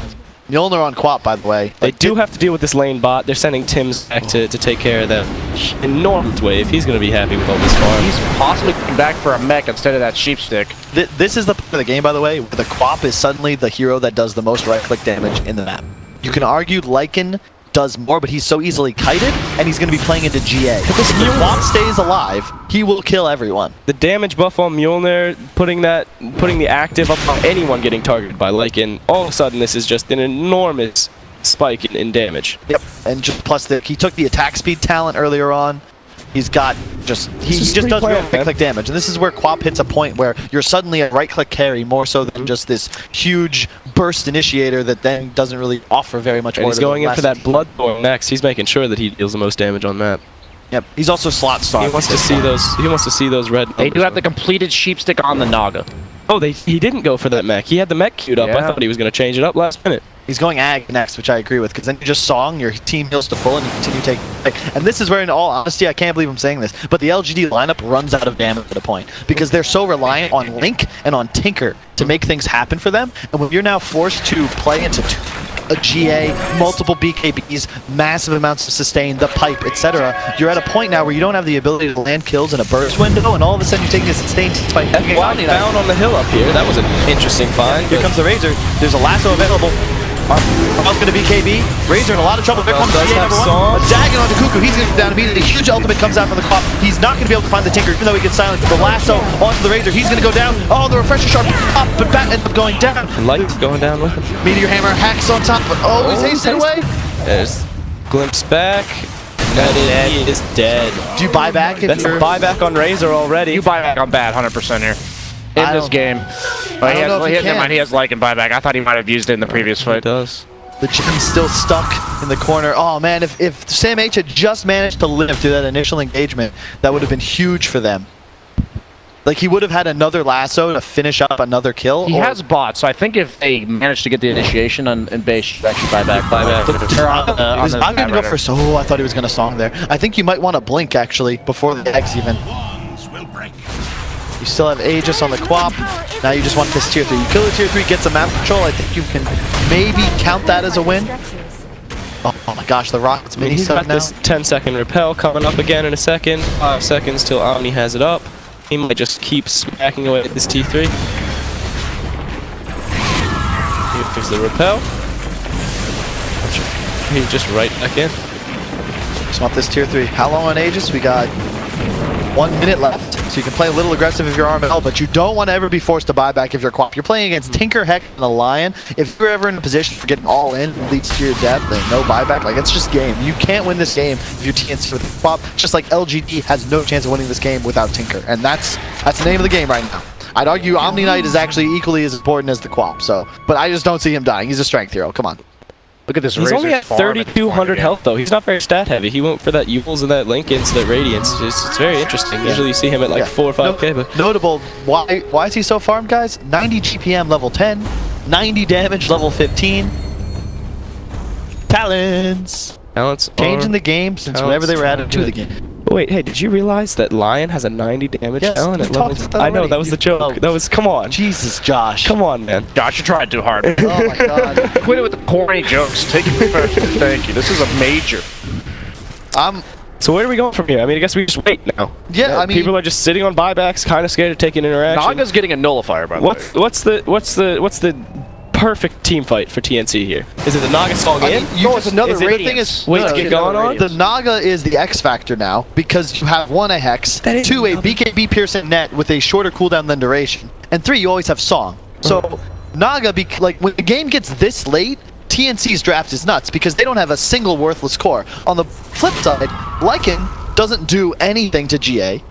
Mjolnir on Quap, by the way. They do have to deal with this lane bot. They're sending Tim's back to take care of them. Enormous wave. He's going to be happy with all this farm. He's possibly coming back for a mech instead of that sheep stick. This is the part of the game, by the way, where the Quap is suddenly the hero that does the most right-click damage in the map. You can argue Lycan does more, but he's so easily kited, and he's going to be playing into GA. If the Quap stays alive, he will kill everyone. The damage buff on Mjolnir, putting the active up on anyone getting targeted by Lycan, all of a sudden this is just an enormous spike in damage. Yep, and just plus he took the attack speed talent earlier on. He's got he just does real right-click damage, and this is where Quap hits a point where you're suddenly a right-click carry more so than just this huge burst initiator that then doesn't really offer very much more. And he's going in for that Bloodthorn next. He's making sure that he deals the most damage on map. Yep, he's also slot starved. He wants to see those. He wants to see those red. They do have the completed sheep stick on the Naga. Oh, he didn't go for that mech. He had the mech queued up. Yeah. I thought he was going to change it up last minute. He's going Ag next, which I agree with, because then you just Song, your team heals to full, and you continue taking. And this is where, in all honesty, I can't believe I'm saying this, but the LGD lineup runs out of damage at a point, because they're so reliant on Link and on Tinker to make things happen for them, and when you're now forced to play into a GA, multiple BKBs, massive amounts of sustain, the pipe, etc., you're at a point now where you don't have the ability to land kills in a burst window, and all of a sudden you're taking a sustained fight. Found on the hill up here. That was an interesting find. Here comes the Razor. There's a lasso available. Arm's going to BKB. Razor in a lot of trouble. There comes GA number one. A Dagon onto Cuckoo. He's going to go down immediately. Huge ultimate comes out from the Quap. He's not going to be able to find the Tinker, even though he gets silenced. The lasso onto the Razor. He's going to go down. Oh, the refresher sharp up, but bat ends up going down. Light's going down with him. Meteor Hammer hacks on top, but he's hasted away. There's glimpse back. He is dead. Do you buy back? That's a buyback on Razor already. You buy back on bad 100% here. In this game. But he has Lycan buyback. I thought he might have used it in the previous fight. He does. The gem's still stuck in the corner. Oh man, if Sam H had just managed to live through that initial engagement, that would have been huge for them. Like, he would have had another lasso to finish up another kill. He has bots, so I think if they manage to get the initiation on base, should actually buy back. He's not going to go first. Oh, I thought he was going to Song there. I think you might want to blink, actually, before the X even. You still have Aegis on the Quap. Now you just want this tier 3. You kill the tier 3, gets a map control. I think you can maybe count that as a win. Oh my gosh, the Rocket's mini He's got now. this 10-second repel coming up again in a second. 5 seconds till Omni has it up. He might just keep smacking away at this T3. Here's the repel. He's just right back in. Just want this tier 3. How long on Aegis? We got 1 minute left. So you can play a little aggressive if you're RML, but you don't want to ever be forced to buy back if you're Quap. You're playing against Tinker, Heck, and the Lion. If you're ever in a position for getting all in and leads to your death, then no buyback. Like, it's just game. You can't win this game if you're TNC with Quap. Just like LGD has no chance of winning this game without Tinker. And that's the name of the game right now. I'd argue Omni Knight is actually equally as important as the Quap. So, but I just don't see him dying. He's a strength hero. Come on. Look at this. He's only at 3,200 health, though. He's not very stat heavy. He went for that Yules and that Link into that Radiance. It's very interesting. Yeah. Usually you see him at like 4 or 5k. But notable, why is he so farmed, guys? 90 GPM level 10, 90 damage level 15. Talents changing the game since whenever they were added to the game. Wait, hey, did you realize that Lion has a 90 damage talent at level? I know, that was the joke. That was, come on. Jesus, Josh. Come on, man. Josh, you tried too hard. Oh my god. Quit it with the corny jokes. Take it professional. Thank you. This is a major. So where are we going from here? I mean, I guess we just wait now. Yeah, I mean, people are just sitting on buybacks, kind of scared to take an interaction. Naga's getting a nullifier, by the way. What's the perfect team fight for TNC here. Is it the Naga stalling in? It's another the thing Radiance. is, Wait, no, to get going on? the Naga is the X factor now because you have 1 a Hex, 2 a BKB Pearson net with a shorter cooldown than duration, and 3 you always have Song. So Naga, like when the game gets this late, TNC's draft is nuts because they don't have a single worthless core. On the flip side, Lycan doesn't do anything to GA.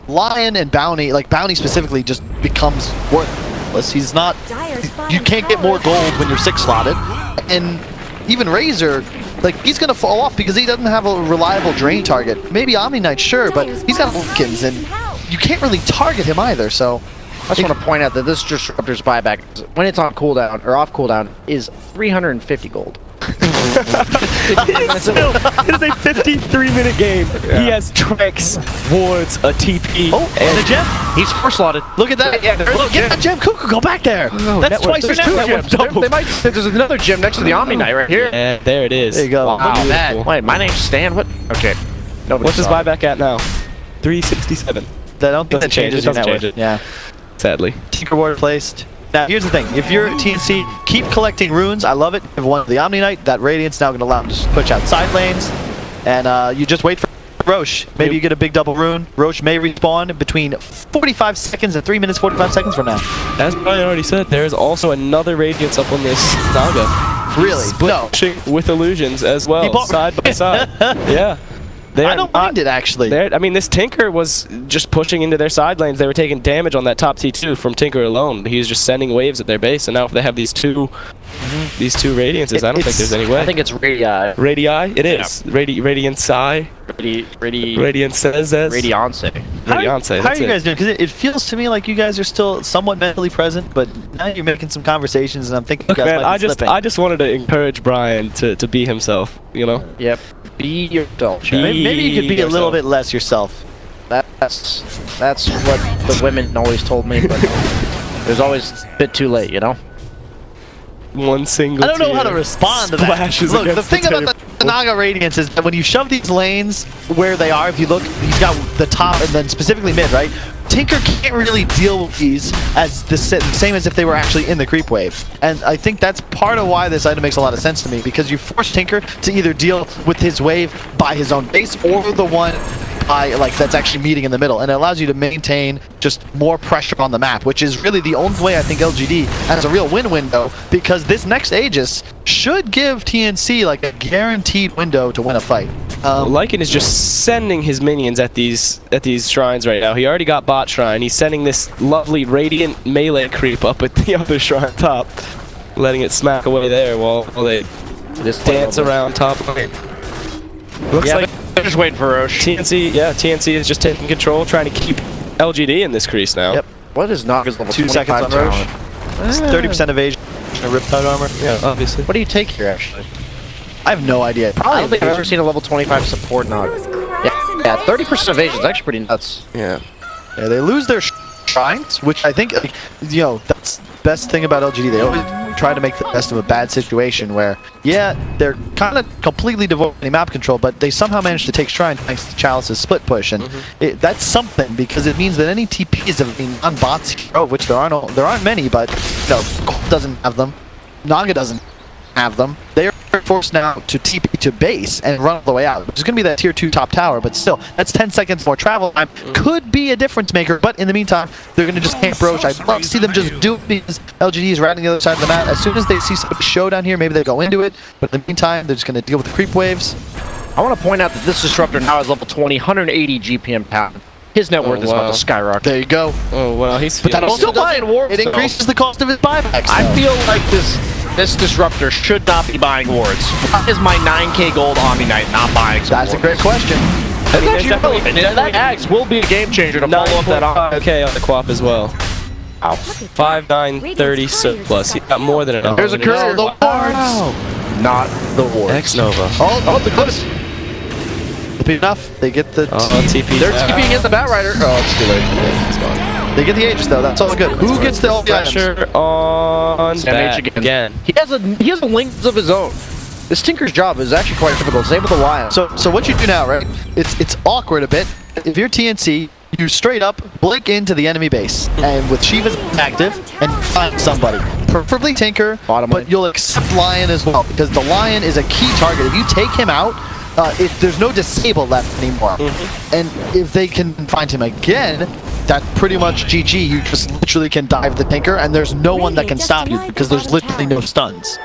Lion and Bounty, like Bounty specifically, just becomes worthless. He's not. You can't get more gold when you're 6 slotted, and even Razor, like he's gonna fall off because he doesn't have a reliable drain target. Maybe Omni Knight, sure, but he's got Wilkins, and you can't really target him either. So I just want to point out that this Disruptor's buyback, when it's on cooldown or off cooldown, is 350 gold. It is a 53-minute game. Yeah. He has tricks, wards, a TP. Oh, and a gem. He's 4-slotted. Look at that. Look, get that gem. Cuckoo, go back there. Oh, that's twice your There's 2 network. gems. There's another gem next to the Omni Knight right here. Yeah, there it is. There you go. Wow, that. Wait, my name's Stan. What? Okay. What's his buyback at now? 367. I don't think that changes your network. Yeah. Sadly. Tinker Ward placed. Now, here's the thing. If you're TNC, keep collecting runes. I love it. If one of the Omni Knight, that Radiant's now going to allow him to push out side lanes. And you just wait for Roche. Maybe you get a big double rune. Roche may respawn between 45 seconds and 3 minutes 45 seconds from now. As Brian already said, there is also another Radiance up on this Naga. Really? No. With illusions as well, side by side. Yeah. I don't mind it, actually. I mean, this Tinker was just pushing into their side lanes. They were taking damage on that top T2 from Tinker alone. He was just sending waves at their base, and now if they have these two Radiances, I don't think there's any way. I think it's Radii. Radii? It is. Yeah. Radiance. Radiance says Radiance. How are you guys doing? Because it feels to me like you guys are still somewhat mentally present, but now you're making some conversations, and I'm thinking you guys might be slipping. I just wanted to encourage Brian to be himself, you know? Yep. Be yourself. Maybe you could be a little bit less yourself. That's what the women always told me, but it was always a bit too late, you know? One single I don't know how to respond to that. Look, the thing about the Naga Radiance is that when you shove these lanes where they are, if you look, you've got the top and then specifically mid, right? Tinker can't really deal with these as the same as if they were actually in the creep wave. And I think that's part of why this item makes a lot of sense to me, because you force Tinker to either deal with his wave by his own base or the one by, like, that's actually meeting in the middle, and it allows you to maintain just more pressure on the map, which is really the only way I think LGD has a real win window, because this next Aegis should give TNC like a guaranteed window to win a fight. Lycan is just sending his minions at these shrines right now. He already got bot shrine. He's sending this lovely radiant melee creep up at the other shrine top, letting it smack away there while they just dance around top lane. Looks like they're just waiting for Roche. TNC is just taking control, trying to keep LGD in this crease now. Yep. What is Naga's level 2 seconds on Roche? 30% evasion, a Riptide armor. Yeah, obviously. What do you take here, actually? I have no idea. I don't think I've ever seen a level 25 support Naga. Yeah, 30% evasion is actually pretty nuts. Yeah. Yeah, they lose their shrines, which I think, you know, that's the best thing about LGD. They always try to make the best of a bad situation where, yeah, they're kind of completely devoid of any map control, but they somehow manage to take shrine thanks to Chalice's split push, and that's something, because it means that any TPs of being on bots, of which there aren't many, but you know, Colt doesn't have them, Naga doesn't have them. They are forced now to TP to base and run all the way out, which is going to be that tier 2 top tower, but still, that's 10 seconds more travel time. Could be a difference maker, but in the meantime, they're going to just camp Roche. I'd love to see them just do it because LGD is right on the other side of the map. As soon as they see some show down here, maybe they go into it, but in the meantime, they're just going to deal with the creep waves. I want to point out that this Disruptor now is level 20, 180 GPM pound. His net worth is about to skyrocket. There you go. Oh, well, he's but that also it increases the cost of his buybacks. I feel like this Disruptor should not be buying wards. Why is my 9k gold Omni Knight not buying some That's wards? a great question. I mean, that axe will be a game changer to follow up that on. Okay, on the Quap as well. Ow. 5, 9, 30 surplus. He got more than enough. There's a courier. The wards. Not the wards. X-Nova. Oh, the clips. Enough. They get the TP. They're TPing in the Batrider. Oh, it's too late. Yeah, it's gone. They get the Aegis though. That's all good. Who gets the ulti pressure on Bat again? He has a length of his own. This Tinker's job is actually quite difficult. Same with the Lion. So what you do now, right? It's awkward a bit. If you're TNC, you straight up blink into the enemy base, and with Shiva's active, and find somebody. Preferably Tinker, but you'll accept Lion as well, because the Lion is a key target. If you take him out, if there's no disable left anymore, and if they can find him again, that's pretty much GG. You just literally can dive the Tinker, and there's no one that can stop you, because there's literally no stuns.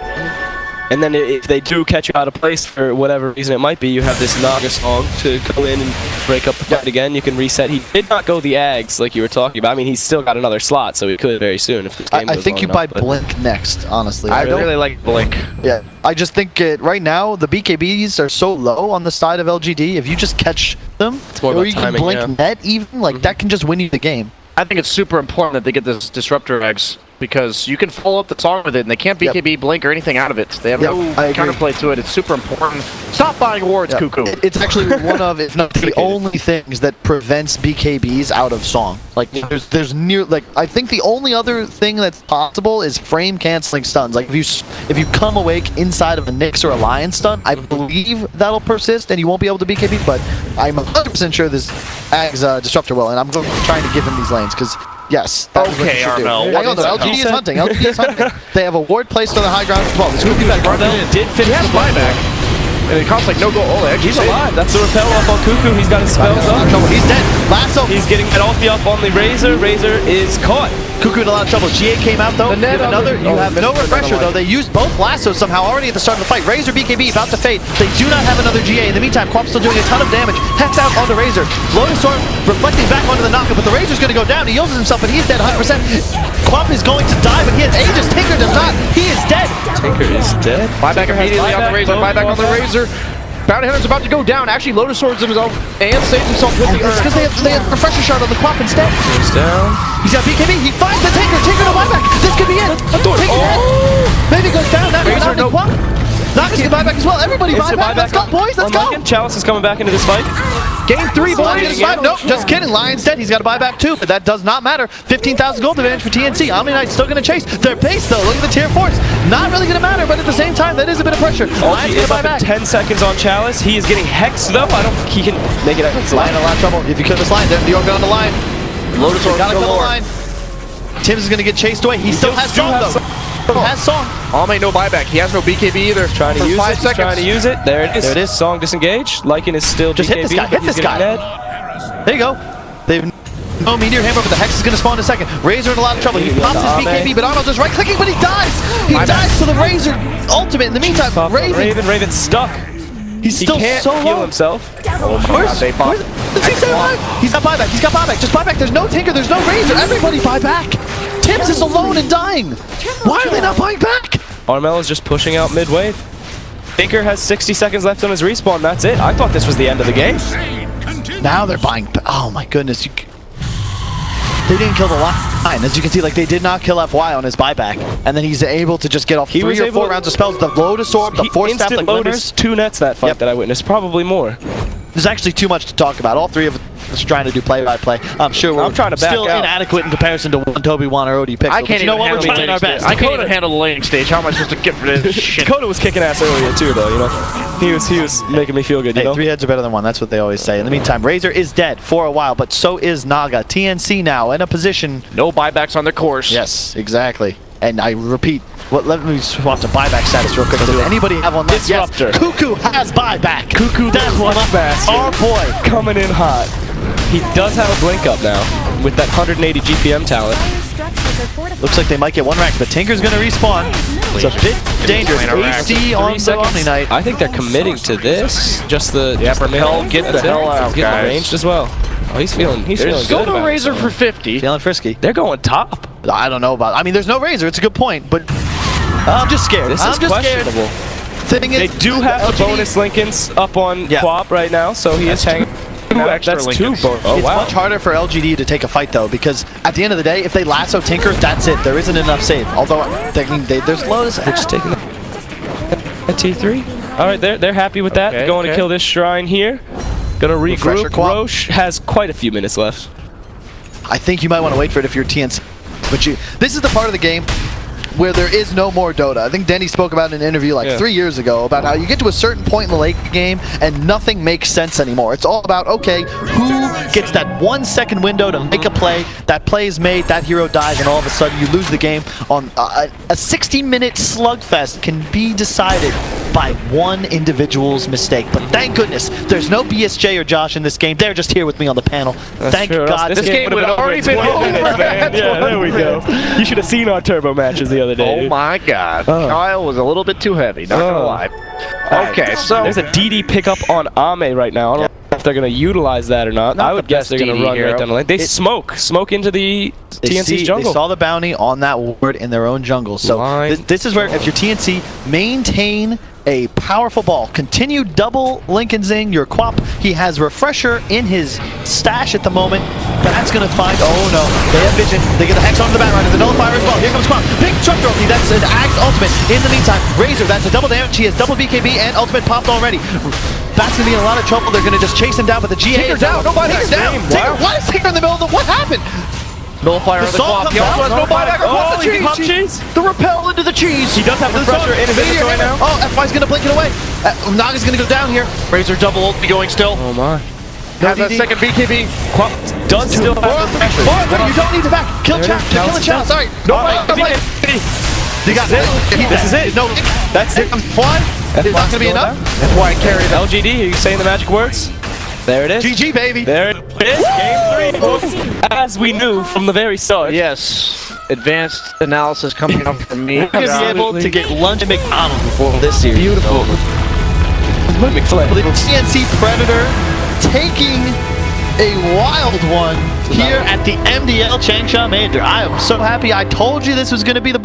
And then if they do catch you out of place for whatever reason it might be, you have this Naga song to go in and break up the fight again. You can reset. He did not go the Ags like you were talking about. I mean, he's still got another slot, so he could very soon if this game goes I think long you enough, buy but Blink next, honestly. I really like Blink. Yeah, I just think right now the BKBs are so low on the side of LGD. If you just catch them, more or about you timing, can blink yeah. net even, like that can just win you the game. I think it's super important that they get this disruptor eggs, because you can follow up the song with it, and they can't BKB, blink, or anything out of it. They have no counterplay to it. It's super important. Stop buying wards, Cuckoo. It's actually one of, if not the only things that prevents BKBs out of song. Like there's I think the only other thing that's possible is frame canceling stuns. Like if you come awake inside of a Nyx or a Lion stun, I believe that'll persist and you won't be able to BKB. But I'm 100% sure this Ags disruptor will, and I'm trying to give him these lanes because. Yes. Okay, Armel. Hang on, though. LGD is hunting. LGD is hunting. They have a ward placed on the high ground as well. This could be back. did finish the buyback. And it costs like no goal. Oh, He's alive. That's the repel off on Cuckoo. He's got his spells up. He's dead. Lasso. He's getting that ulti up on the Razor. Razor is caught. Cuckoo in a lot of trouble. GA came out though. You have no refresher though. They used both lassos somehow already at the start of the fight. Razor BKB about to fade. They do not have another GA. In the meantime, Quap's still doing a ton of damage. Hex out onto Razor. Lotus Storm reflecting back onto the Naka, but the Razor's going to go down. He uses himself, but he's dead 100%. Quap is going to die, but he has Aegis. Tinker does not. He is dead. Tinker is dead. Buyback immediately on the Razor. Buyback on the Razor. Bounty Hunter's about to go down. Actually, Lotus Swords himself and saves himself with the It's because they have refresher shard on the Quap instead. He's down. He's got BKB. He finds the Tinker. Tinker to buyback. This could be it. Tinker dead. Maybe goes down. That Razor, no. Quap. Knox can buyback as well. Everybody buyback. Let's go, boys. Let's go. Chalice is coming back into this fight. Game 3, boys. Nope, just kidding. Lion's dead. He's got a buyback too, but that does not matter. 15,000 gold advantage for TNC. Omni Knight's still going to chase. Their pace, though. Look at the tier 4s. Not really going to matter, but at the same time, that is a bit of pressure. Lion's going to buy back. 10 seconds on Chalice. He is getting hexed, though. I don't think he can make it out. Lion in a lot of trouble. If you kill this Lion, there's the Organ on the line. Lotus Organ gotta kill the Lion. Tim's is going to get chased away. He still has Song, though. He has Song. Alme no buyback. He has no BKB either. Trying to use it. 5 seconds. Trying to use it. There it is. There it is. Song disengaged. Lycan is still just BKB, hit this guy. Hit this guy. There you go. They've no Meteor Hammer, but the Hex is going to spawn in a second. Razor in a lot of trouble. He pops his BKB, but Arnold just right-clicking, but he dies. He dies to the Razor ultimate. In the meantime, Raven's stuck. He's still can't so heal low. himself. Oh my God, they pop. Does he stay alive? He's got buyback. He's got buyback. Just buyback. There's no Tinker. There's no Razor. Everybody buy back. Tim's is alone and dying. Why are they not buying back? Armel is just pushing out mid-wave. Tinker has 60 seconds left on his respawn. That's it. I thought this was the end of the game. Now they're buying. Oh my goodness. They didn't kill the Lion. As you can see, like they did not kill FY on his buyback. And then he's able to just get off 3 or 4 rounds of spells. The Lotus Orb, the 4-staff, the Glimmers. 2 nets that fight that I witnessed. Probably more. There's actually too much to talk about. All 3 of us trying to do play-by-play. I'm sure we're trying to back still out. Inadequate in comparison to one Toby, Juan, or OD picks. I can't even handle we're trying our best. I couldn't handle the laning stage. How am I supposed to get rid of this shit? Dakota was kicking ass earlier too, though. You know, he was making me feel good. You know, 3 heads are better than 1. That's what they always say. In the meantime, Razor is dead for a while, but so is Naga. TNC now in a position. No buybacks on their course. Yes, exactly. And I repeat. Let me swap to buyback status real quick. Does anybody have one left? Disruptor. Yes. Cuckoo has buyback. Cuckoo does one up. Our boy coming in hot. He does have a blink up now with that 180 GPM talent. Looks like they might get 1 rack, but Tinker's going to respawn. It's a bit dangerous. AC on the Omni Knight. I think they're committing to this. Just the Propel, get the hell out, He's getting guys. ranged as well. Oh, he's feeling good. There's still no about Razor for 50. Feeling frisky. They're going top. I don't know about. I mean, there's no Razor. It's a good point, but I'm just scared. This I'm is just questionable. Scared. They do have the bonus Lincolns up on Quap right now, so he is hanging. That's 2 bonus. Oh, it's much harder for LGD to take a fight though, because at the end of the day, if they lasso Tinker, that's it. There isn't enough save. Although there's Lotus. They're just taking a T3. All right, they're happy with that. They're going to kill this shrine here. Gonna regroup. Roche has quite a few minutes left. I think you might want to wait for it if you're TNC. But this is the part of the game where there is no more Dota. I think Denny spoke about in an interview like 3 years ago about how you get to a certain point in the late game and nothing makes sense anymore. It's all about, okay, who gets that 1 second window to make a play, that play is made, that hero dies, and all of a sudden you lose the game on a 60-minute slugfest can be decided by one individual's mistake. But thank goodness there's no BSJ or Josh in this game. They're just here with me on the panel. Thank God. This game would have already been over. Yeah, there we go. You should have seen our turbo matches the other day. Oh my God. Kyle was a little bit too heavy, not gonna lie. Okay, so there's a DD pickup on Ame right now. I don't know if they're going to utilize that or not. I would guess they're going to run right down the lane. They smoke into the TNC's jungle. They saw the bounty on that ward in their own jungle. So this is where, if you're TNC, maintain a powerful ball. Continue double link and zing your Quap. He has Refresher in his stash at the moment. That's going to find, oh no, they have vision. They get the Hex onto the Batrider, the Nullifier as well. Here comes Quap. Big truck throw. That's an Axe ultimate. In the meantime, Razor, that's a double damage. He has double BKB and ultimate popped already. That's going to be in a lot of trouble. They're going to just chase him down, but the GA is down. Nobody's down. Why is Tinker in the middle of the, what happened? Nullifier on the Quap. He also has no buyback across the cheese. The repel into the cheese. He does have Refresher in his inventory now. Oh, FY's going to blink it away. Naga's going to go down here. Razor double ult going still. Oh my. Has that second BKB. Quap does still have Refresher. You don't need the back. Kill Chat. Kill the Chat. Sorry. You got it. This is it. No, that's it. Fly. Is not going to be enough. That's why I carried it. LGD, are you saying the magic words? There it is. GG, baby. There it is. Game 3. As we knew from the very start. Yes. Advanced analysis coming up from me. We're going to be able to get lunch at McDonald's before this series. Beautiful. McFlay. The TNC Predator taking a wild one here at the MDL CHANGSHA Major. I am so happy. I told you this was going to be the